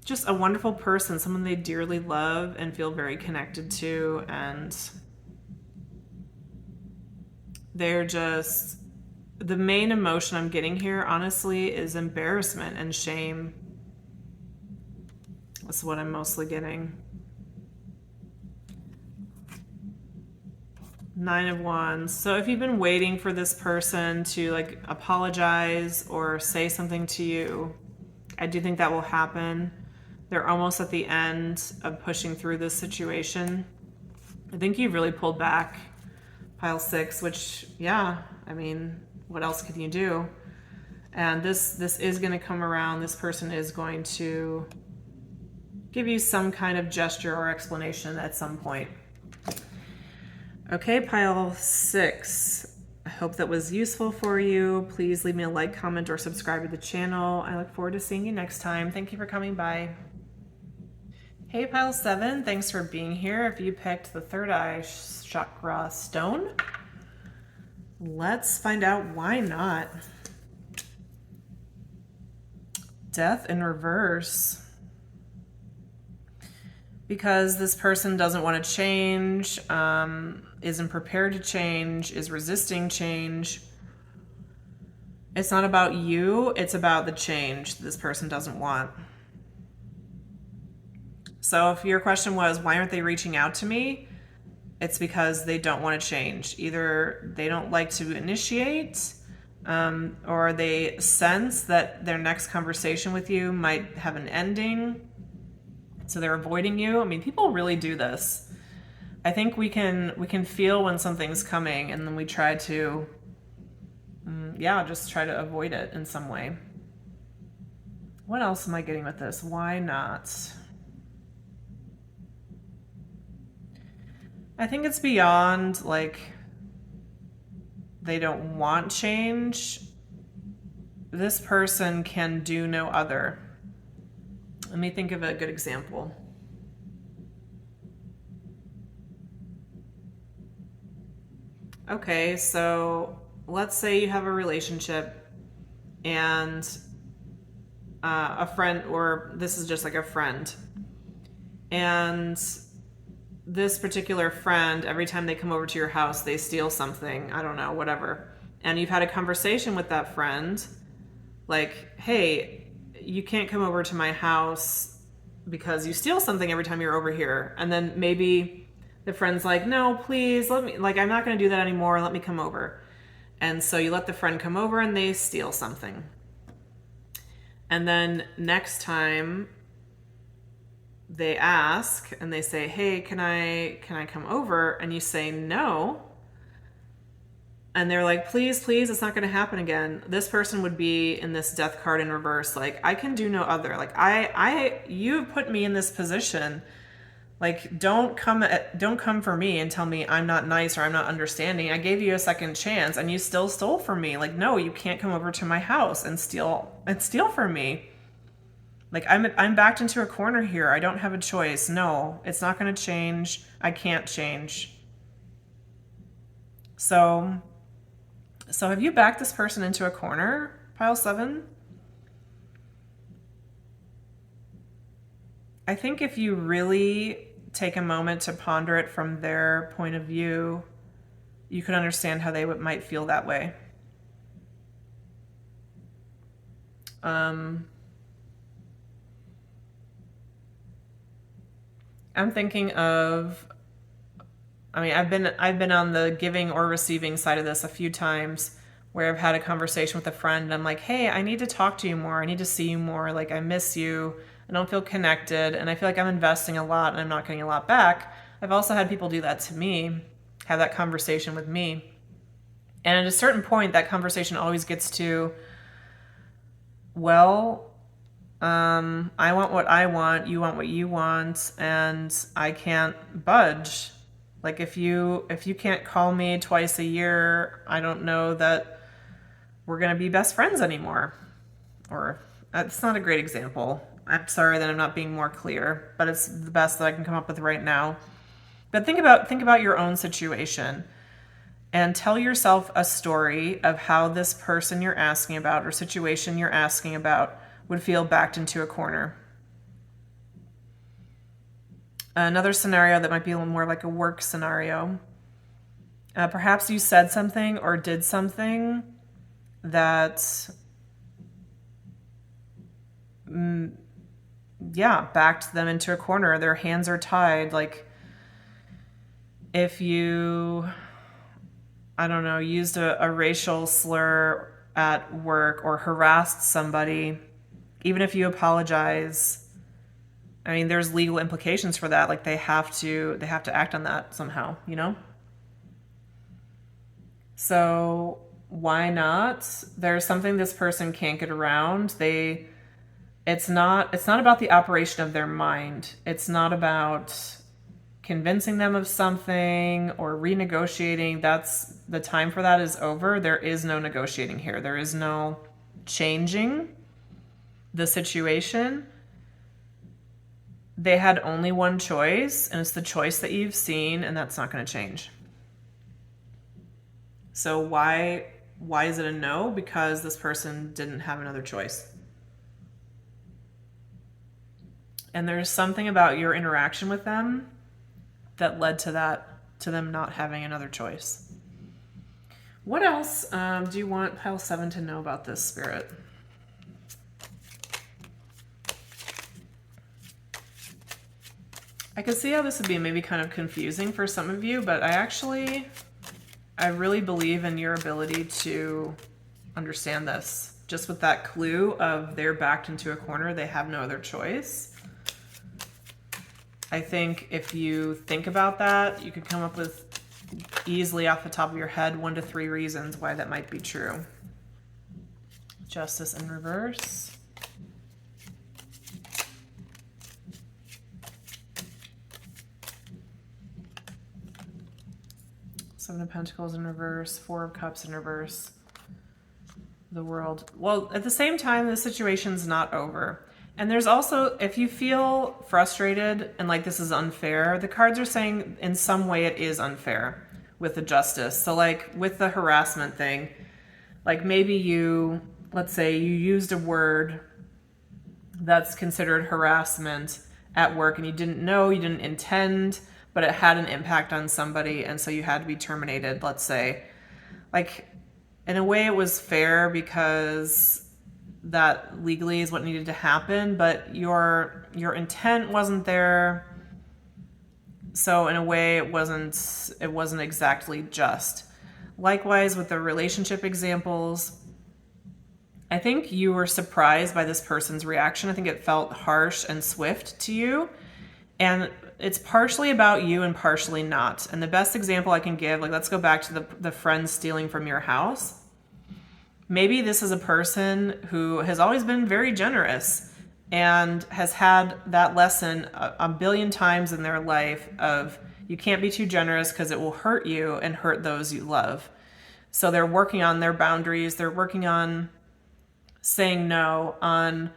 just a wonderful person, someone they dearly love and feel very connected to. And they're just, the main emotion I'm getting here, honestly, is embarrassment and shame. That's what I'm mostly getting. 9 of Wands. So if you've been waiting for this person to apologize or say something to you, I do think that will happen. They're almost at the end of pushing through this situation. I think you've really pulled back, pile 6, which, yeah, I mean, what else can you do? And this is going to come around. This person is going to give you some kind of gesture or explanation at some point. Okay, pile 6. I hope that was useful for you. Please leave me a like, comment, or subscribe to the channel. I look forward to seeing you next time. Thank you for coming by. Hey, pile 7, thanks for being here. If you picked the third eye chakra stone, let's find out why not. Death in reverse. Because this person doesn't want to change, isn't prepared to change, is resisting change. It's not about you, it's about the change this person doesn't want. So if your question was, why aren't they reaching out to me? It's because they don't want to change. Either they don't like to initiate, or they sense that their next conversation with you might have an ending, so they're avoiding you. I mean, people really do this. I think we can feel when something's coming, and then we try to, just try to avoid it in some way. What else am I getting with this? Why not? I think it's beyond they don't want change. This person can do no other. Let me think of a good example. Okay, so let's say you have a relationship and a friend, or this is just a friend, and this particular friend, every time they come over to your house, they steal something, I don't know, whatever. And you've had a conversation with that friend, hey, you can't come over to my house because you steal something every time you're over here. And then maybe the friend's no, please, let me, I'm not going to do that anymore. Let me come over. And so you let the friend come over and they steal something. And then next time they ask and they say, hey, can I come over? And you say no. And they're please, please, it's not going to happen again. This person would be in this death card in reverse. I can do no other. You've put me in this position. Don't come for me and tell me I'm not nice or I'm not understanding. I gave you a second chance and you still stole from me. No, you can't come over to my house and steal from me. I'm backed into a corner here. I don't have a choice. No, it's not going to change. I can't change. So have you backed this person into a corner, pile 7? I think if you really take a moment to ponder it from their point of view, you can understand how they might feel that way. I'm thinking of, I've been on the giving or receiving side of this a few times where I've had a conversation with a friend and I'm like, hey, I need to talk to you more. I need to see you more. Like, I miss you. I don't feel connected. And I feel like I'm investing a lot and I'm not getting a lot back. I've also had people do that to me, have that conversation with me. And at a certain point, that conversation always gets to, well, I want what I want, you want what you want, and I can't budge. Like, if you can't call me twice a year, I don't know that we're going to be best friends anymore. Or it's not a great example. I'm sorry that I'm not being more clear, but it's the best that I can come up with right now. But think about your own situation and tell yourself a story of how this person you're asking about or situation you're asking about would feel backed into a corner. Another scenario that might be a little more like a work scenario. Perhaps you said something or did something that, backed them into a corner. Their hands are tied. Like, if you, I don't know, used a racial slur at work or harassed somebody, even if you apologize, I mean, there's legal implications for that. Like, they have to act on that somehow, you know? So why not? There's something this person can't get around. It's not about the operation of their mind. It's not about convincing them of something or renegotiating. That's the time for that is over. There is no negotiating here. There is no changing the situation. They had only one choice, and it's the choice that you've seen, and that's not going to change. So why is it a no? Because this person didn't have another choice. And there's something about your interaction with them that led to them not having another choice. What else do you want pile 7 to know about this spirit? I can see how this would be maybe kind of confusing for some of you, but I really believe in your ability to understand this. Just with that clue of they're backed into a corner, they have no other choice. I think if you think about that, you could come up with easily off the top of your head 1 to 3 reasons why that might be true. Justice in reverse. Seven of Pentacles in reverse, 4 of Cups in reverse, the World. Well, at the same time, the situation's not over. And there's also, if you feel frustrated and like this is unfair, the cards are saying in some way it is unfair with the Justice. So like with the harassment thing, like maybe let's say you used a word that's considered harassment at work and you didn't know, you didn't intend, but it had an impact on somebody and so you had to be terminated, let's say. Like, in a way it was fair because that legally is what needed to happen, but your intent wasn't there. So in a way it wasn't exactly just. Likewise with the relationship examples, I think you were surprised by this person's reaction. I think it felt harsh and swift to you. And it's partially about you and partially not. And the best example I can give, like, let's go back to the friend stealing from your house. Maybe this is a person who has always been very generous and has had that lesson a billion times in their life of you can't be too generous because it will hurt you and hurt those you love. So they're working on their boundaries. They're working on saying no, on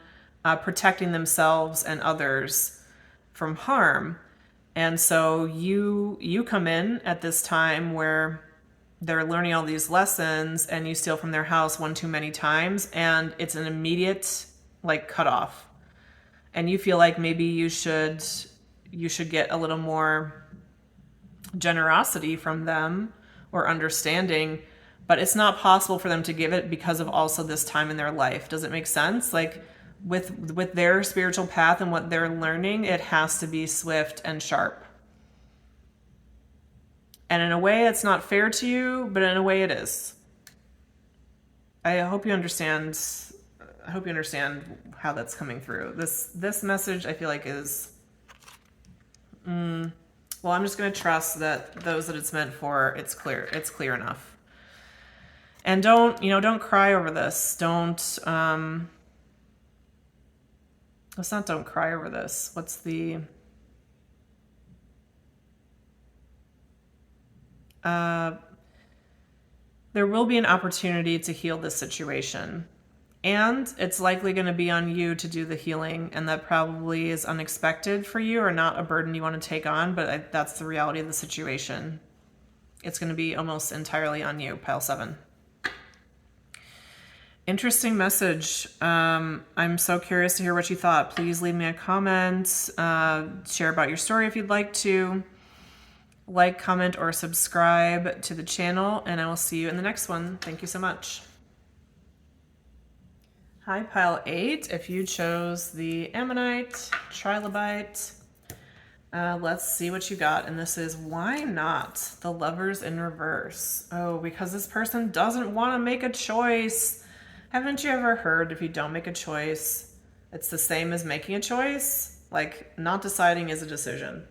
protecting themselves and others from harm. And so you come in at this time where they're learning all these lessons and you steal from their house one too many times and it's an immediate like cutoff. and you feel like maybe you should get a little more generosity from them or understanding, but it's not possible for them to give it because of also this time in their life. Does it make sense? Like with their spiritual path and what they're learning, it has to be swift and sharp. And in a way, it's not fair to you, but in a way it is. I hope you understand. I hope you understand how that's coming through. This message, I feel like, is well, I'm just going to trust that those that it's meant for, it's clear enough. And don't cry over this. Let's not don't cry over this. What's the there will be an opportunity to heal this situation. And it's likely going to be on you to do the healing, and that probably is unexpected for you or not a burden you want to take on, but that's the reality of the situation. It's going to be almost entirely on you, pile 7. Interesting message. I'm so curious to hear what you thought. Please leave me a comment. Share about your story if you'd like to. Like, comment, or subscribe to the channel, and I will see you in the next one. Thank you so much. Hi, pile 8. If you chose the Ammonite, Trilobite, let's see what you got. And this is why not? The Lovers in reverse. Oh, because this person doesn't want to make a choice. Haven't you ever heard if you don't make a choice, it's the same as making a choice? Like, not deciding is a decision.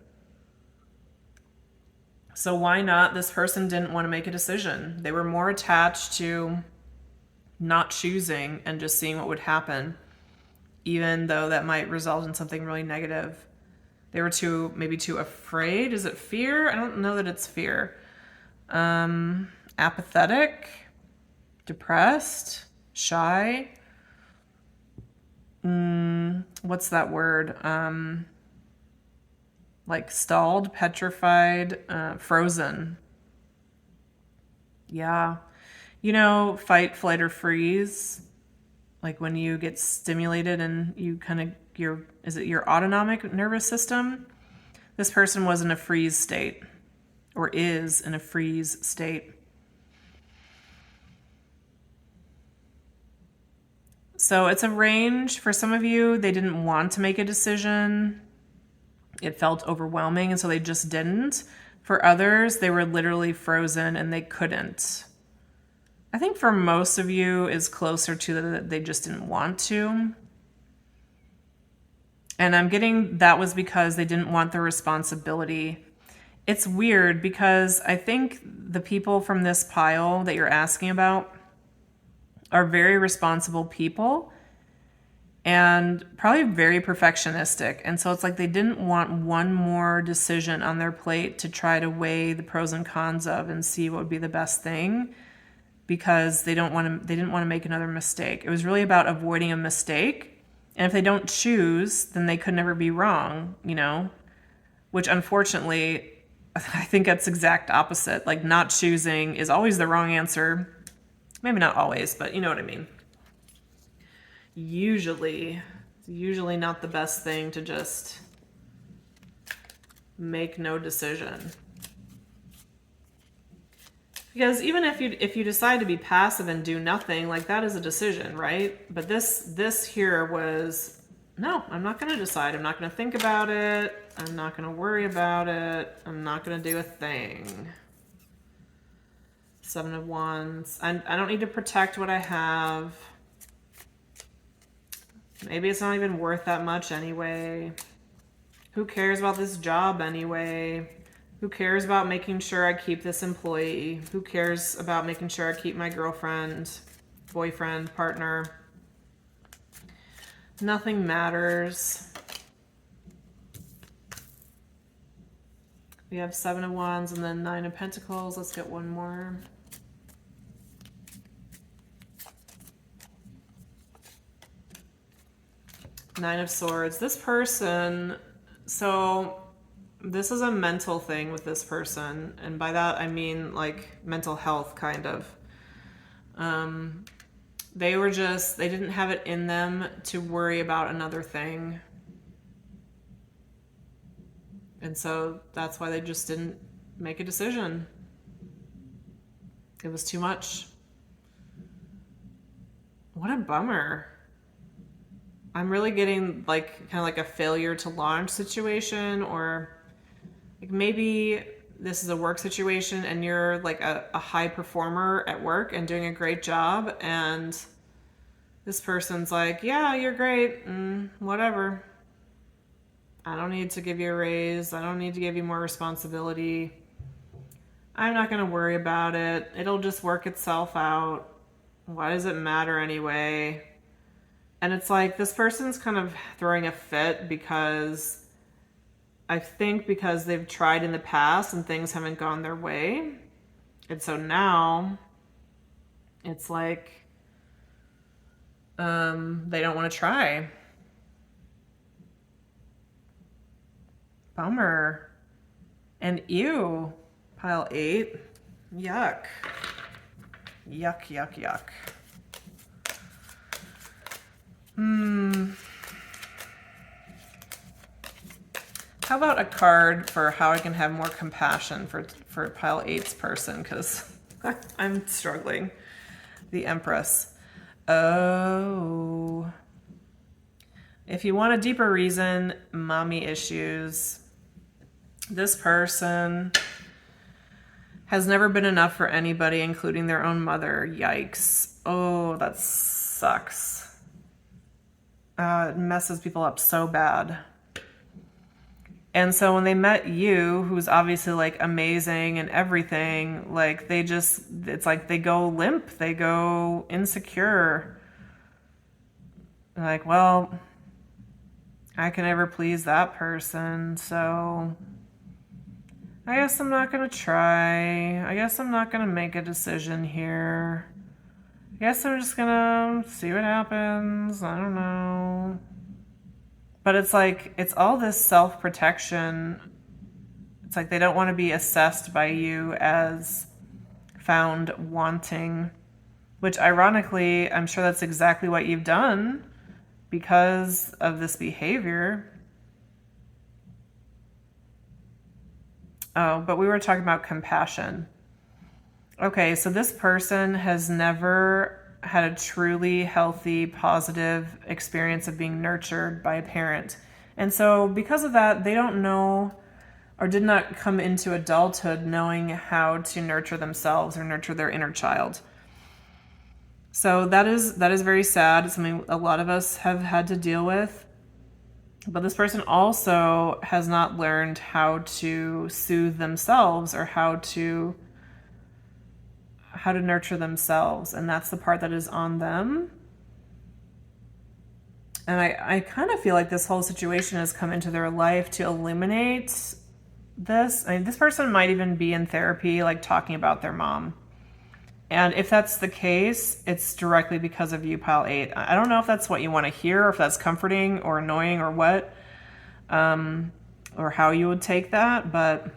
So why not? This person didn't want to make a decision. They were more attached to not choosing and just seeing what would happen, even though that might result in something really negative. They were maybe too afraid. Is it fear? I don't know that it's fear. Apathetic, depressed, shy. What's that word? Like stalled, petrified, frozen. Yeah. Fight, flight, or freeze. Like when you get stimulated and you kind of, is it your autonomic nervous system? This person was in a freeze state, or is in a freeze state. So it's a range. For some of you, they didn't want to make a decision. It felt overwhelming, and so they just didn't. For others, they were literally frozen and they couldn't. I think for most of you is closer to that they just didn't want to. And I'm getting that was because they didn't want the responsibility. It's weird because I think the people from this pile that you're asking about are very responsible people and probably very perfectionistic. And so it's like they didn't want one more decision on their plate to try to weigh the pros and cons of and see what would be the best thing, because they didn't want to make another mistake. It was really about avoiding a mistake. And if they don't choose, then they could never be wrong, which unfortunately, I think that's exact opposite. Like not choosing is always the wrong answer. Maybe not always, but you know what I mean. Usually not the best thing to just make no decision. Because even if you decide to be passive and do nothing, like that is a decision, right? But this here was, no, I'm not going to decide. I'm not going to think about it. I'm not going to worry about it. I'm not going to do a thing. 7 of Wands. I don't need to protect what I have. Maybe it's not even worth that much anyway. Who cares about this job anyway? Who cares about making sure I keep this employee? Who cares about making sure I keep my girlfriend, boyfriend, partner? Nothing matters. We have 7 of Wands and then 9 of Pentacles. Let's get one more. Nine of Swords. This person, so this is a mental thing with this person. And by that, I mean like mental health kind of. They didn't have it in them to worry about another thing. And so that's why they just didn't make a decision. It was too much. What a bummer. I'm really getting like kind of like a failure to launch situation, or like maybe this is a work situation and you're like a high performer at work and doing a great job, and this person's like, yeah, you're great, whatever. I don't need to give you a raise. I don't need to give you more responsibility. I'm not going to worry about it. It'll just work itself out. Why does it matter anyway? And it's like this person's kind of throwing a fit because I think because they've tried in the past and things haven't gone their way. And so now it's like they don't want to try. Bummer. And ew, pile 8. Yuck. Yuck, yuck, yuck. How about a card for how I can have more compassion for pile 8's person? Because I'm struggling. The Empress. Oh. If you want a deeper reason, mommy issues. This person has never been enough for anybody, including their own mother. Yikes. Oh, that sucks. It messes people up so bad. And so when they met you, who's obviously like amazing and everything, like it's like they go limp, they go insecure. Like, well, I can never please that person, so I guess I'm not going to try. I guess I'm not going to make a decision here. I guess I'm just going to see what happens. I don't know. But it's like, it's all this self-protection. It's like they don't want to be assessed by you as found wanting, which ironically, I'm sure that's exactly what you've done because of this behavior. Oh, but we were talking about compassion. Okay, so this person has never had a truly healthy, positive experience of being nurtured by a parent. And so because of that, they don't know or did not come into adulthood knowing how to nurture themselves or nurture their inner child. So that is very sad. It's something a lot of us have had to deal with. But this person also has not learned how to soothe themselves or how to nurture themselves, and that's the part that is on them. And I kind of feel like this whole situation has come into their life to illuminate this. I mean, this person might even be in therapy, like talking about their mom. And if that's the case, it's directly because of you, pile 8. I don't know if that's what you want to hear, or if that's comforting or annoying or what, or how you would take that, but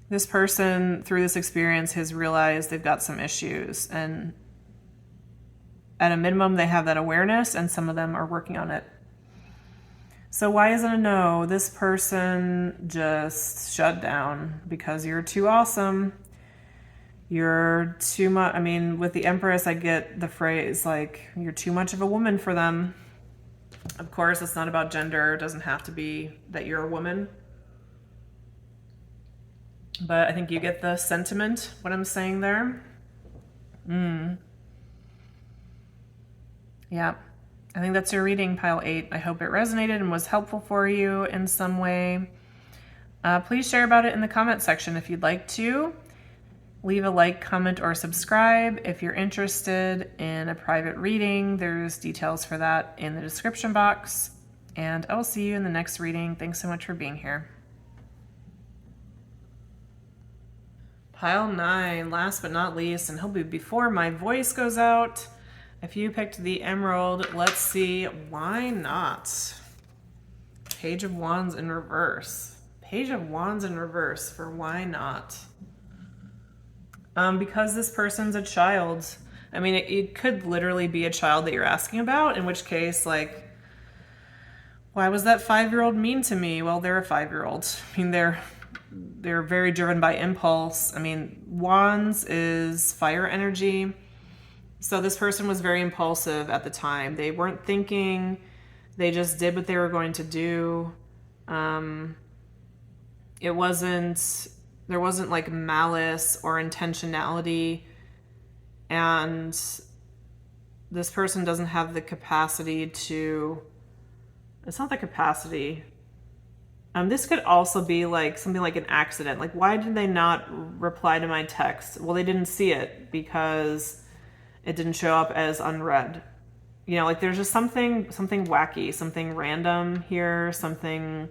this person, through this experience, has realized they've got some issues. And at a minimum, they have that awareness, and some of them are working on it. So why is it a no? This person just shut down because you're too awesome. You're too much. I mean, with the Empress, I get the phrase like, you're too much of a woman for them. Of course, it's not about gender. It doesn't have to be that you're a woman. But I think you get the sentiment, what I'm saying there. Yeah. I think that's your reading, pile 8. I hope it resonated and was helpful for you in some way. Please share about it in the comment section if you'd like to. Leave a like, comment, or subscribe. If you're interested in a private reading, there's details for that in the description box. And I will see you in the next reading. Thanks so much for being here. Pile 9, last but not least, and hopefully before my voice goes out, if you picked the Emerald, let's see, why not? Page of Wands in reverse. Page of Wands in reverse for why not? Because this person's a child. I mean, it could literally be a child that you're asking about, in which case, like, Why was that 5-year-old mean to me? Well, they're a 5-year-old. I mean, they're very driven by impulse. I mean, wands is fire energy. So this person was very impulsive at the time. They weren't thinking. They just did what they were going to do. It wasn't, there wasn't like malice or intentionality. And this person doesn't have the capacity to, it's not the capacity. This could also be like something like an accident. Like, why did they not reply to my text? Well, they didn't see it because it didn't show up as unread. You know, like there's just something wacky, something random here, something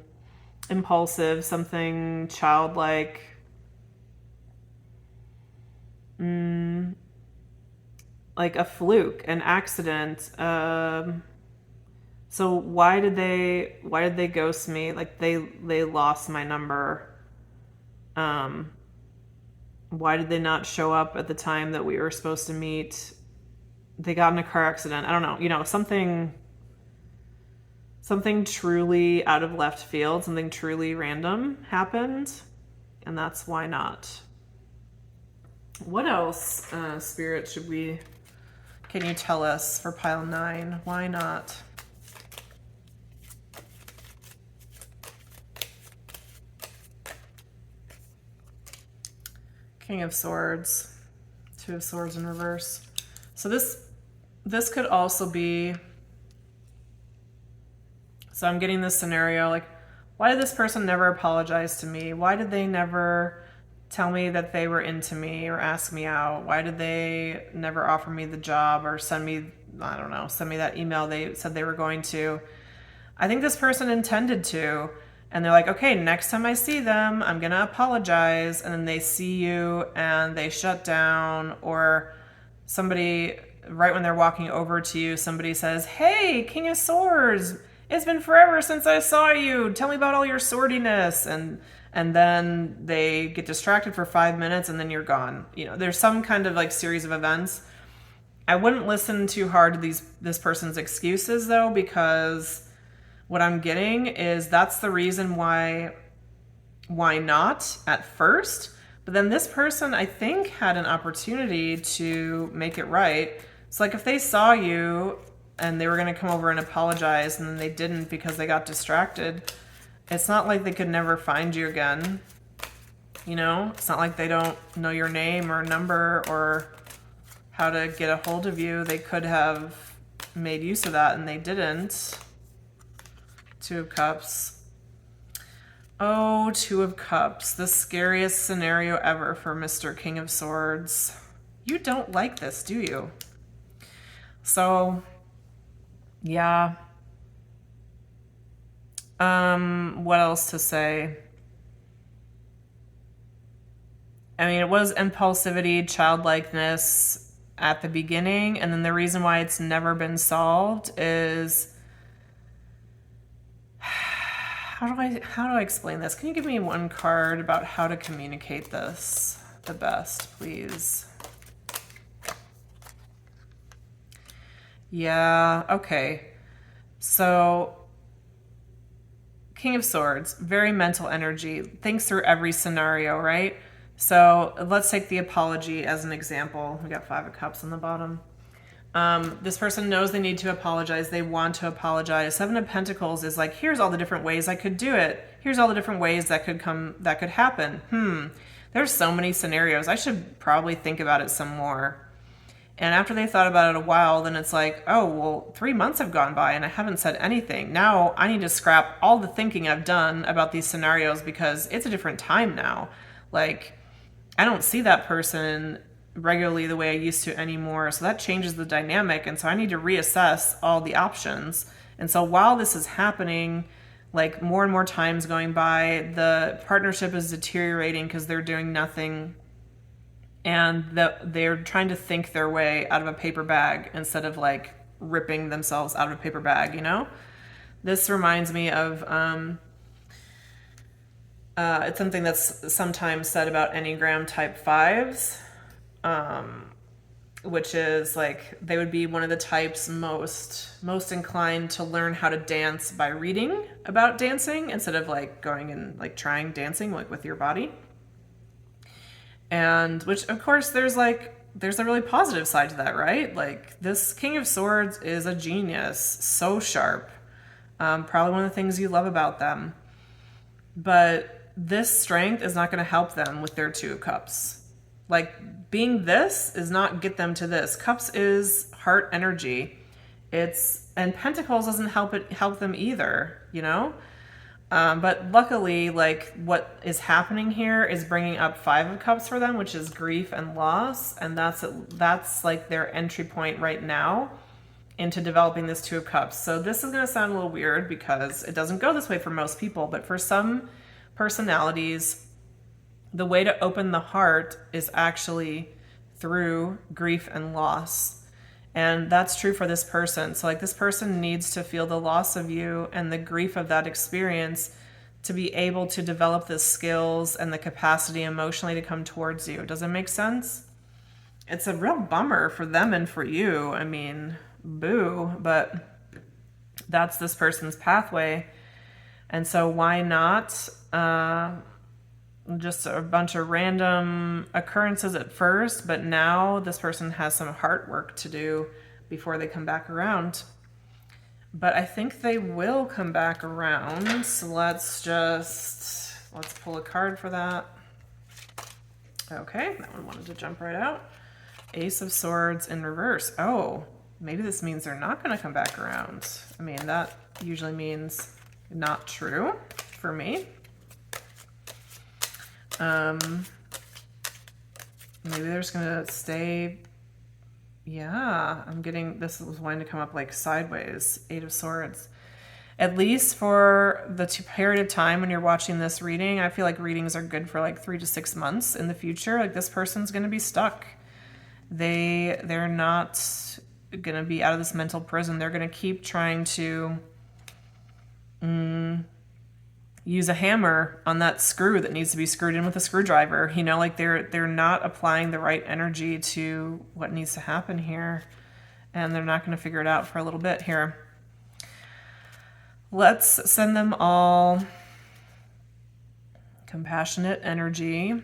impulsive, something childlike. Like a fluke, an accident. So why did they ghost me? Like they lost my number. Why did they not show up at the time that we were supposed to meet? They got in a car accident. I don't know. You know, something truly out of left field, something truly random happened, and that's why not. What else, Spirit, can you tell us for pile 9? Why not? King of Swords, 2 of Swords in reverse. So this could also be, so I'm getting this scenario, like, why did this person never apologize to me? Why did they never tell me that they were into me or ask me out? Why did they never offer me the job or send me that email they said they were going to? I think this person intended to, and they're like, okay, next time I see them, I'm going to apologize. And then they see you and they shut down, or somebody, right when they're walking over to you, somebody says, hey, King of Swords, it's been forever since I saw you. Tell me about all your swordiness. And then they get distracted for 5 minutes and then you're gone. You know, there's some kind of like series of events. I wouldn't listen too hard to this person's excuses though, because what I'm getting is that's the reason why not at first. But then this person, I think, had an opportunity to make it right. It's like if they saw you and they were going to come over and apologize and then they didn't because they got distracted, it's not like they could never find you again. You know, it's not like they don't know your name or number or how to get a hold of you. They could have made use of that and they didn't. 2 of Cups. Oh, 2 of Cups. The scariest scenario ever for Mr. King of Swords. You don't like this, do you? So, yeah. What else to say? I mean, it was impulsivity, childlikeness at the beginning, and then the reason why it's never been solved is, how do I explain this? Can you give me one card about how to communicate this the best, please? Yeah, okay. So, King of Swords, very mental energy, thinks through every scenario, right? So let's take the apology as an example. We got 5 of Cups on the bottom. This person knows they need to apologize. They want to apologize. 7 of Pentacles is like, here's all the different ways I could do it. Here's all the different ways that could happen. There's so many scenarios. I should probably think about it some more. And after they thought about it a while, then it's like, oh, well, 3 months have gone by and I haven't said anything. Now I need to scrap all the thinking I've done about these scenarios because it's a different time now. Like, I don't see that person regularly the way I used to anymore. So that changes the dynamic. And so I need to reassess all the options. And so while this is happening, like more and more times going by, the partnership is deteriorating because they're doing nothing. And they're trying to think their way out of a paper bag instead of like ripping themselves out of a paper bag, you know? This reminds me of, it's something that's sometimes said about Enneagram type 5s. which is like they would be one of the types most inclined to learn how to dance by reading about dancing instead of like going and like trying dancing like with your body. And which of course there's a really positive side to that, right? Like this King of Swords is a genius, so sharp. Probably one of the things you love about them. But this strength is not going to help them with their Two of Cups. Like being this is not get them to this. Cups is heart energy. And Pentacles doesn't help them either, you know? But luckily, like what is happening here is bringing up Five of Cups for them, which is grief and loss. And that's like their entry point right now into developing this Two of Cups. So this is going to sound a little weird because it doesn't go this way for most people, but for some personalities, the way to open the heart is actually through grief and loss. And that's true for this person. So like this person needs to feel the loss of you and the grief of that experience to be able to develop the skills and the capacity emotionally to come towards you. Does it make sense? It's a real bummer for them and for you. I mean, boo, but that's this person's pathway. And so why not just a bunch of random occurrences at first, but now this person has some heart work to do before they come back around. But I think they will come back around. So let's pull a card for that. Okay, that one wanted to jump right out. Ace of Swords in reverse. Oh, maybe this means they're not going to come back around. I mean, that usually means not true for me. Maybe they're just gonna stay. Yeah, I'm getting, this was wanting to come up like sideways. Eight of Swords. At least for the period of time when you're watching this reading, I feel like readings are good for like 3 to 6 months in the future. Like this person's gonna be stuck. They're not gonna be out of this mental prison. They're gonna keep trying to use a hammer on that screw that needs to be screwed in with a screwdriver. You know, like they're not applying the right energy to what needs to happen here. And they're not going to figure it out for a little bit here. Let's send them all compassionate energy.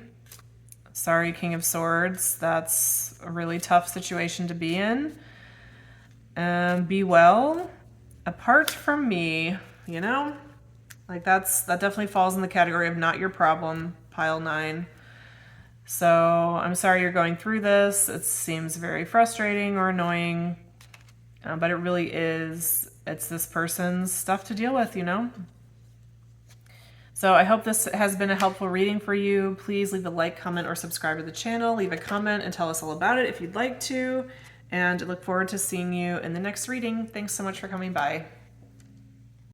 Sorry, King of Swords. That's a really tough situation to be in. Be well. Apart from me, you know? Like that definitely falls in the category of not your problem, pile 9. So I'm sorry you're going through this. It seems very frustrating or annoying, but it really is. It's this person's stuff to deal with, you know? So I hope this has been a helpful reading for you. Please leave a like, comment, or subscribe to the channel. Leave a comment and tell us all about it if you'd like to. And I look forward to seeing you in the next reading. Thanks so much for coming by.